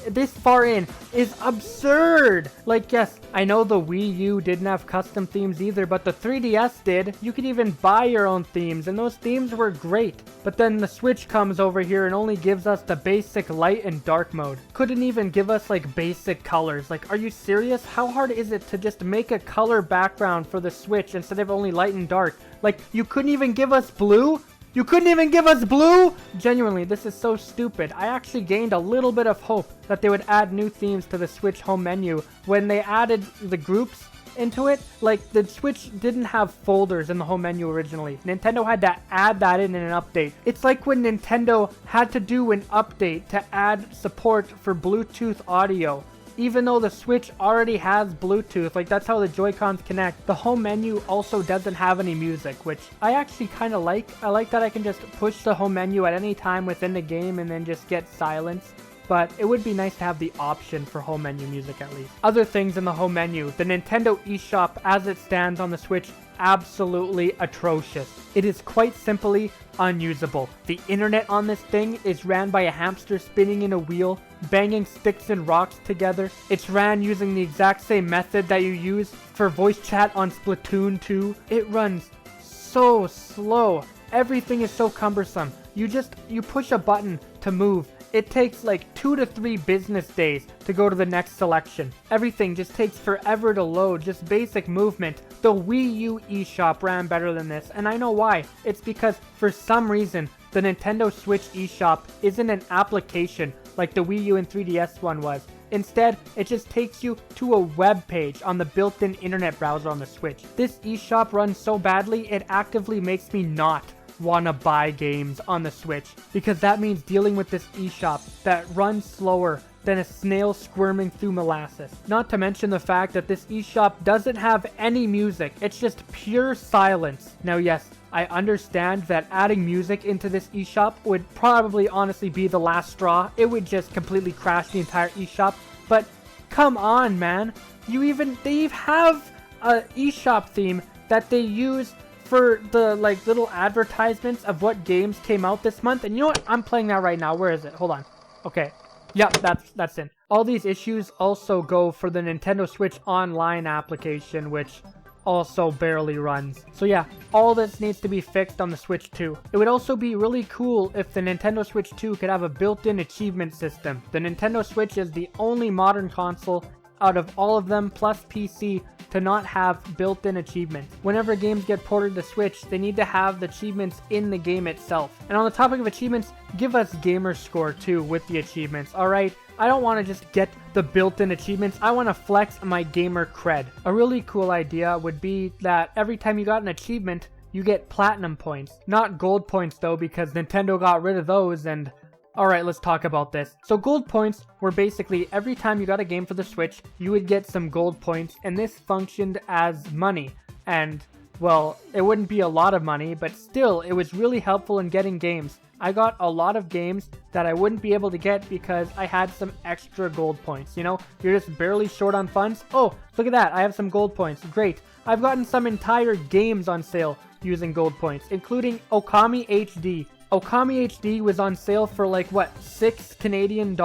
this far in is absurd. Like, yes, I know the Wii U didn't have custom themes either, but the 3DS did. You could even buy your own themes, and those themes were great. But then the Switch comes over here and only gives us the basic light and dark mode. Couldn't even give us like basic colors. Like, are you serious? How hard is it to just make a color background for the Switch instead of only light and dark? Like, you couldn't even give us blue? You couldn't even give us blue? Genuinely, this is so stupid. I actually gained a little bit of hope that they would add new themes to the Switch home menu when they added the groups into it. Like, the Switch didn't have folders in the home menu originally. Nintendo had to add that in an update. It's like when Nintendo had to do an update to add support for Bluetooth audio. Even though the Switch already has Bluetooth, like that's how the Joy-Cons connect. The home menu also doesn't have any music, which I actually kind of like. I like that I can just push the home menu at any time within the game and then just get silence. But it would be nice to have the option for home menu music at least. Other things in the home menu. The Nintendo eShop as it stands on the Switch, absolutely atrocious. It is quite simply unusable. The internet on this thing is ran by a hamster spinning in a wheel, banging sticks and rocks together. It's ran using the exact same method that you use for voice chat on Splatoon 2. It runs so slow. Everything is so cumbersome. You push a button to move. It takes like 2 to 3 business days to go to the next selection. Everything just takes forever to load, just basic movement. The Wii U eShop ran better than this, and I know why. It's because for some reason, the Nintendo Switch eShop isn't an application like the Wii U and 3DS one was. Instead, it just takes you to a web page on the built-in internet browser on the Switch. This eShop runs so badly, it actively makes me not want to buy games on the Switch, because that means dealing with this eShop that runs slower than a snail squirming through molasses. Not to mention the fact that this eShop doesn't have any music, it's just pure silence. Now yes, I understand that adding music into this eShop would probably honestly be the last straw. It would just completely crash the entire eShop, but come on, man. They have a eShop theme that they use for the like little advertisements of what games came out this month. And you know what? I'm playing that right now. Where is it? Hold on. Okay. Yep, that's in. All these issues also go for the Nintendo Switch Online application, which also barely runs. So yeah, all this needs to be fixed on the Switch 2. It would also be really cool if the Nintendo Switch 2 could have a built-in achievement system. The Nintendo Switch is the only modern console out of all of them plus PC to not have built-in achievements. Whenever games get ported to Switch, they need to have the achievements in the game itself. And on the topic of achievements, give us gamer score too with the achievements, alright? I don't want to just get the built-in achievements, I want to flex my gamer cred. A really cool idea would be that every time you got an achievement, you get platinum points. Not gold points though, because Nintendo got rid of those and alright, let's talk about this. So gold points were basically every time you got a game for the Switch, you would get some gold points, and this functioned as money. And, well, it wouldn't be a lot of money, but still, it was really helpful in getting games. I got a lot of games that I wouldn't be able to get because I had some extra gold points. You know, you're just barely short on funds. Oh, look at that, I have some gold points. Great. I've gotten some entire games on sale using gold points, including Okami HD. Okami HD was on sale for like, what, $6 Canadian?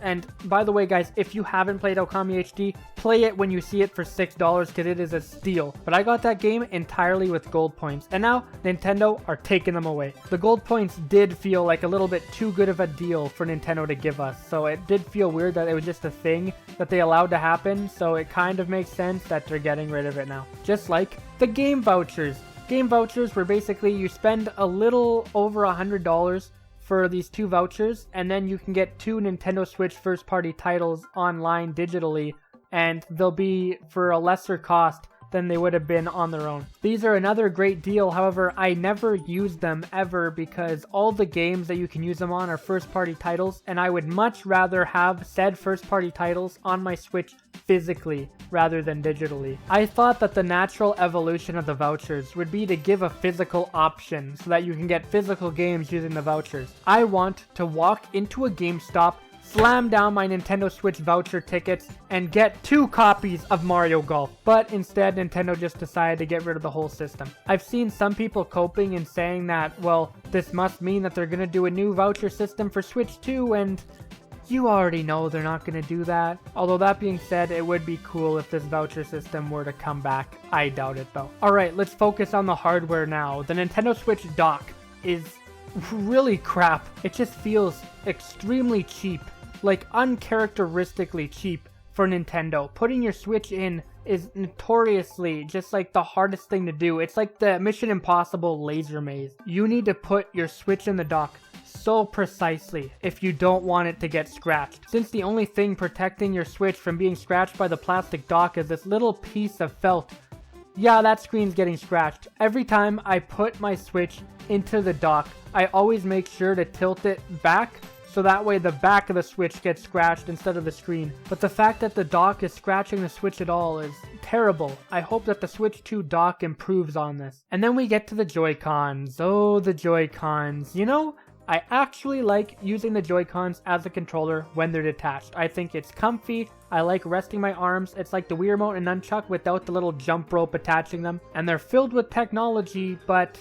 And by the way, guys, if you haven't played Okami HD, play it when you see it for $6 because it is a steal. But I got that game entirely with gold points, and now Nintendo are taking them away. The gold points did feel like a little bit too good of a deal for Nintendo to give us, so it did feel weird that it was just a thing that they allowed to happen, so it kind of makes sense that they're getting rid of it now. Just like the game vouchers. Game vouchers were basically you spend a little over $100 for these 2 vouchers, and then you can get 2 Nintendo Switch first-party titles online digitally, and they'll be for a lesser cost than they would have been on their own. These are another great deal, however, I never use them ever because all the games that you can use them on are first-party titles, and I would much rather have said first-party titles on my Switch physically rather than digitally. I thought that the natural evolution of the vouchers would be to give a physical option so that you can get physical games using the vouchers. I want to walk into a GameStop, slam down my Nintendo Switch voucher tickets, and get 2 copies of Mario Golf. But instead, Nintendo just decided to get rid of the whole system. I've seen some people coping and saying that, well, this must mean that they're gonna do a new voucher system for Switch 2, and you already know they're not going to do that. Although that being said, it would be cool if this voucher system were to come back. I doubt it though. Alright, let's focus on the hardware now. The Nintendo Switch dock is really crap. It just feels extremely cheap. Like uncharacteristically cheap for Nintendo. Putting your Switch in is notoriously just like the hardest thing to do. It's like the Mission Impossible laser maze. You need to put your Switch in the dock so precisely if you don't want it to get scratched. Since the only thing protecting your Switch from being scratched by the plastic dock is this little piece of felt, yeah, that screen's getting scratched. Every time I put my Switch into the dock, I always make sure to tilt it back so that way the back of the Switch gets scratched instead of the screen. But the fact that the dock is scratching the Switch at all is terrible. I hope that the Switch 2 dock improves on this. And then we get to the Joy-Cons. Oh, the Joy-Cons. You know, I actually like using the Joy-Cons as a controller when they're detached. I think it's comfy. I like resting my arms. It's like the Wii Remote and Nunchuck without the little jump rope attaching them. And they're filled with technology, but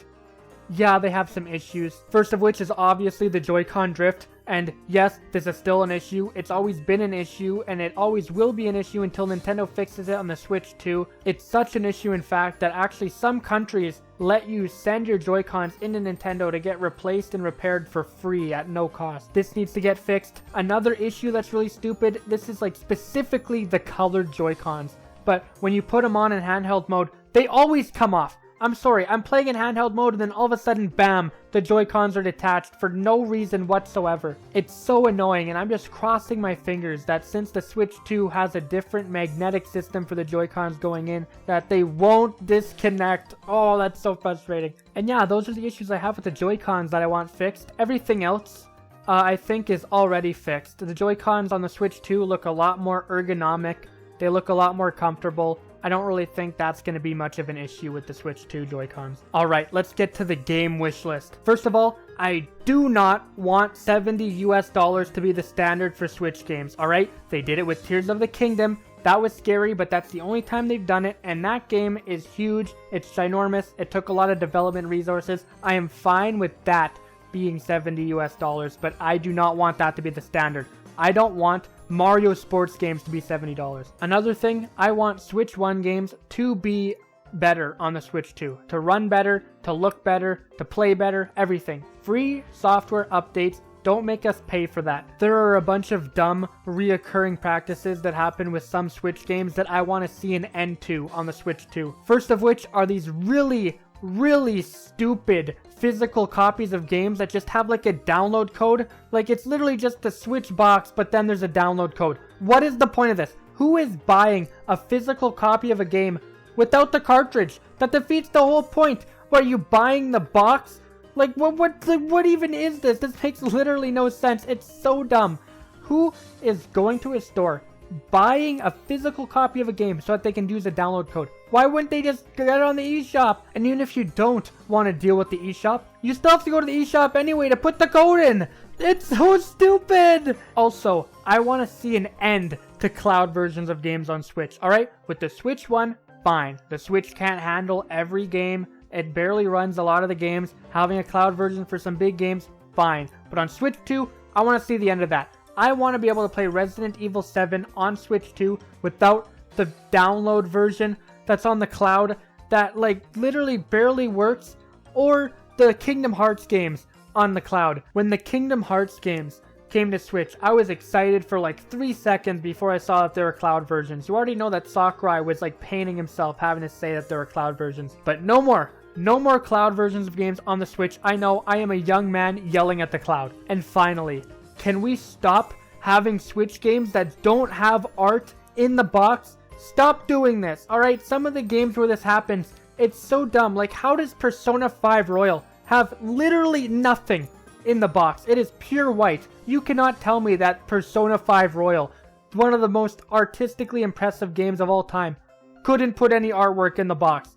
yeah, they have some issues. First of which is obviously the Joy-Con drift. And yes, this is still an issue. It's always been an issue, and it always will be an issue until Nintendo fixes it on the Switch 2. It's such an issue, in fact, that actually some countries let you send your Joy-Cons into Nintendo to get replaced and repaired for free at no cost. This needs to get fixed. Another issue that's really stupid, this is like specifically the colored Joy-Cons. But when you put them on in handheld mode, they always come off. I'm sorry, I'm playing in handheld mode and then all of a sudden, bam, the Joy-Cons are detached for no reason whatsoever. It's so annoying, and I'm just crossing my fingers that since the Switch 2 has a different magnetic system for the Joy-Cons going in, that they won't disconnect. Oh, that's so frustrating. And yeah, those are the issues I have with the Joy-Cons that I want fixed. Everything else, I think is already fixed. The Joy-Cons on the Switch 2 look a lot more ergonomic. They look a lot more comfortable. I don't really think that's going to be much of an issue with the Switch 2 Joy-Cons. Alright, let's get to the game wish list. First of all, I do not want $70 to be the standard for Switch games, alright? They did it with Tears of the Kingdom. That was scary, but that's the only time they've done it, and that game is huge. It's ginormous. It took a lot of development resources. I am fine with that being $70, but I do not want that to be the standard. I don't want Mario sports games to be $70. Another thing, I want Switch 1 games to be better on the Switch 2. To run better, to look better, to play better, everything. Free software updates. Don't make us pay for that. There are a bunch of dumb, reoccurring practices that happen with some Switch games that I want to see an end to on the Switch 2. First of which are these really stupid physical copies of games that just have like a download code. Like it's literally just the Switch box, but then there's a download code. What is the point of this? Who is buying a physical copy of a game without the cartridge? That defeats the whole point. What, are you buying the box? Like what even is this? This makes literally no sense. It's so dumb. Who is going to a store buying a physical copy of a game so that they can use a download code? Why wouldn't they just get it on the eShop? And even if you don't want to deal with the eShop, you still have to go to the eShop anyway to put the code in. It's so stupid. Also, I want to see an end to cloud versions of games on Switch, alright? With the Switch 1, fine. The Switch can't handle every game. It barely runs a lot of the games. Having a cloud version for some big games, fine. But on Switch 2, I want to see the end of that. I want to be able to play Resident Evil 7 on Switch 2 without the download version that's on the cloud that like literally barely works, or the Kingdom Hearts games on the cloud. When the Kingdom Hearts games came to Switch, I was excited for like 3 seconds before I saw that there were cloud versions. You already know that Sakurai was like painting himself having to say that there were cloud versions. But no more cloud versions of games on the Switch. I know, I am a young man yelling at the cloud. And finally, can we stop having Switch games that don't have art in the box Stop doing this, alright? Some of the games where this happens, it's so dumb. Like, how does Persona 5 Royal have literally nothing in the box? It is pure white. You cannot tell me that Persona 5 Royal, one of the most artistically impressive games of all time, couldn't put any artwork in the box.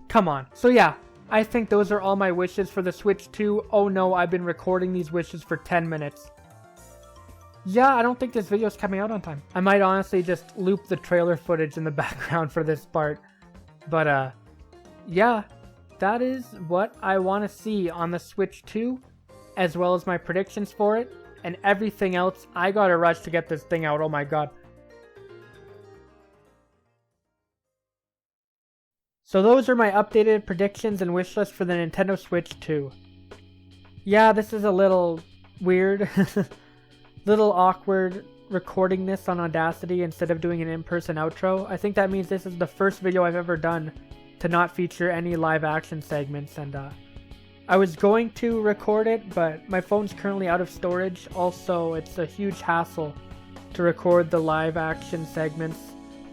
Come on. So yeah, I think those are all my wishes for the Switch 2. Oh no, I've been recording these wishes for 10 minutes. Yeah, I don't think this video is coming out on time. I might honestly just loop the trailer footage in the background for this part. But yeah, that is what I want to see on the Switch 2, as well as my predictions for it, and everything else. I gotta rush to get this thing out, oh my god. So those are my updated predictions and wishlist for the Nintendo Switch 2. Yeah, this is a little weird, little awkward recording this on Audacity instead of doing an in-person outro. I think that means this is the first video I've ever done to not feature any live action segments, and I was going to record it, but my phone's currently out of storage. Also, it's a huge hassle to record the live action segments,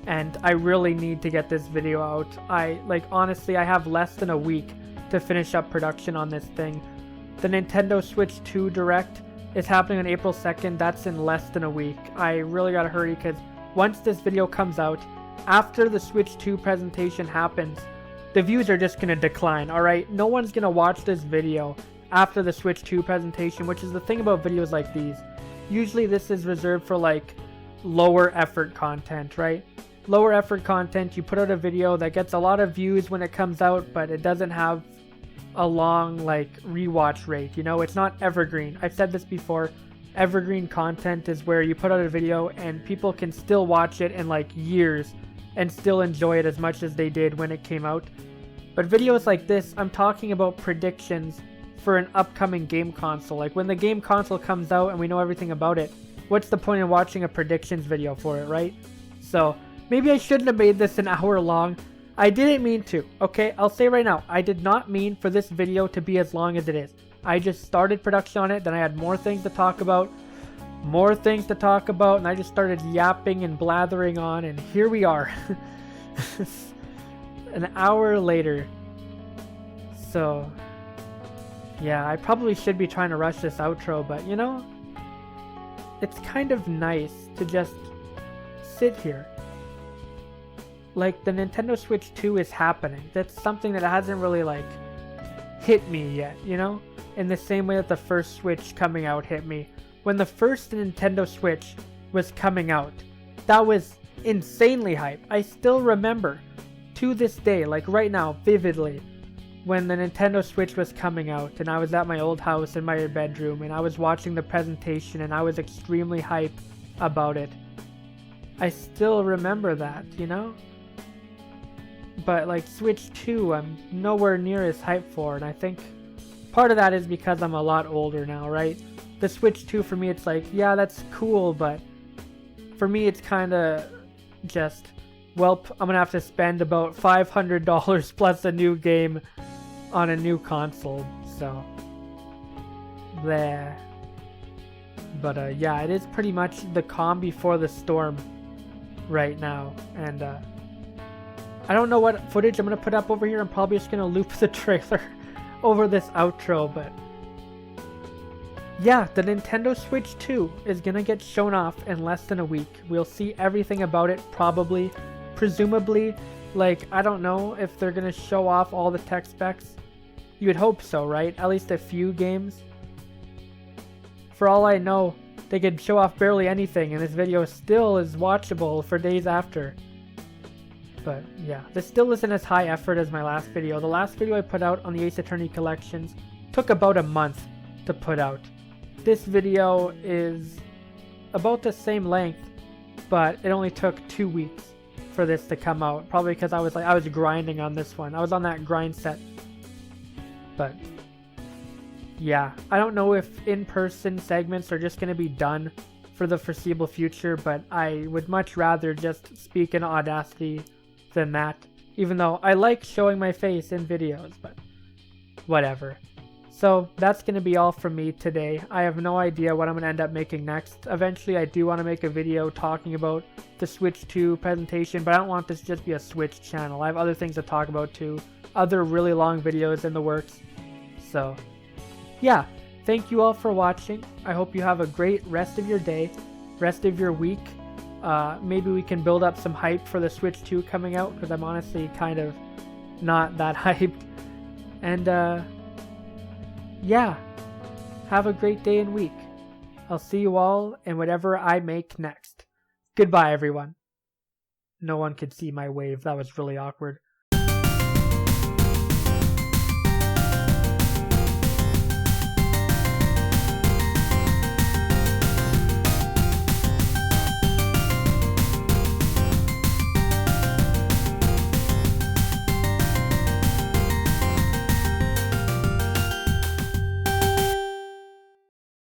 and I really need to get this video out. Honestly, I have less than a week to finish up production on this thing. The Nintendo Switch 2 Direct is happening on April 2nd. That's in less than a week. I really gotta hurry, because once this video comes out, after the Switch 2 presentation happens, the views are just gonna decline, alright? No one's gonna watch this video after the Switch 2 presentation, which is the thing about videos like these. Usually this is reserved for like lower effort content, right? Lower effort content, you put out a video that gets a lot of views when it comes out, but it doesn't have a long like rewatch rate, you know? It's not evergreen. I've said this before. Evergreen content is where you put out a video and people can still watch it in like years and still enjoy it as much as they did when it came out. But videos like this, I'm talking about predictions for an upcoming game console. Like when the game console comes out and we know everything about it, what's the point in watching a predictions video for it, right? So maybe I shouldn't have made this an hour long. I didn't mean to, okay? I'll say right now, I did not mean for this video to be as long as it is. I just started production on it, then I had more things to talk about, and I just started yapping and blathering on, and here we are. An hour later. So yeah, I probably should be trying to rush this outro, but you know, it's kind of nice to just sit here. Like, the Nintendo Switch 2 is happening. That's something that hasn't really like hit me yet, you know? In the same way that the first Switch coming out hit me. When the first Nintendo Switch was coming out, that was insanely hype. I still remember, to this day, like right now, vividly, when the Nintendo Switch was coming out and I was at my old house in my bedroom and I was watching the presentation and I was extremely hype about it. I still remember that, you know? But like Switch 2, I'm nowhere near as hyped for, and I think part of that is because I'm a lot older now, right? The Switch 2 for me, it's like, yeah, that's cool, but for me it's kind of just, well, I'm gonna have to spend about $500 plus a new game on a new console, so there. But yeah, it is pretty much the calm before the storm right now, and I don't know what footage I'm gonna put up over here. I'm probably just gonna loop the trailer over this outro, but yeah, the Nintendo Switch 2 is gonna get shown off in less than a week. We'll see everything about it, probably, presumably. Like, I don't know if they're gonna show off all the tech specs. You would hope so, right? At least a few games. For all I know, they could show off barely anything, and this video still is watchable for days after. But yeah, this still isn't as high effort as my last video. The last video I put out on the Ace Attorney collections took about a month to put out. This video is about the same length, but it only took 2 weeks for this to come out. Probably because I was grinding on this one. I was on that grind set. But yeah, I don't know if in-person segments are just going to be done for the foreseeable future, but I would much rather just speak in Audacity than that, even though I like showing my face in videos, but whatever. So that's going to be all from me today. I have no idea what I'm going to end up making next. Eventually I do want to make a video talking about the Switch 2 presentation, but I don't want this to just be a Switch channel. I have other things to talk about too. Other really long videos in the works. So yeah, thank you all for watching. I hope you have a great rest of your day, rest of your week. Maybe we can build up some hype for the Switch 2 coming out, because I'm honestly kind of not that hyped. And yeah, have a great day and week. I'll see you all in whatever I make next. Goodbye, everyone. No one could see my wave. That was really awkward.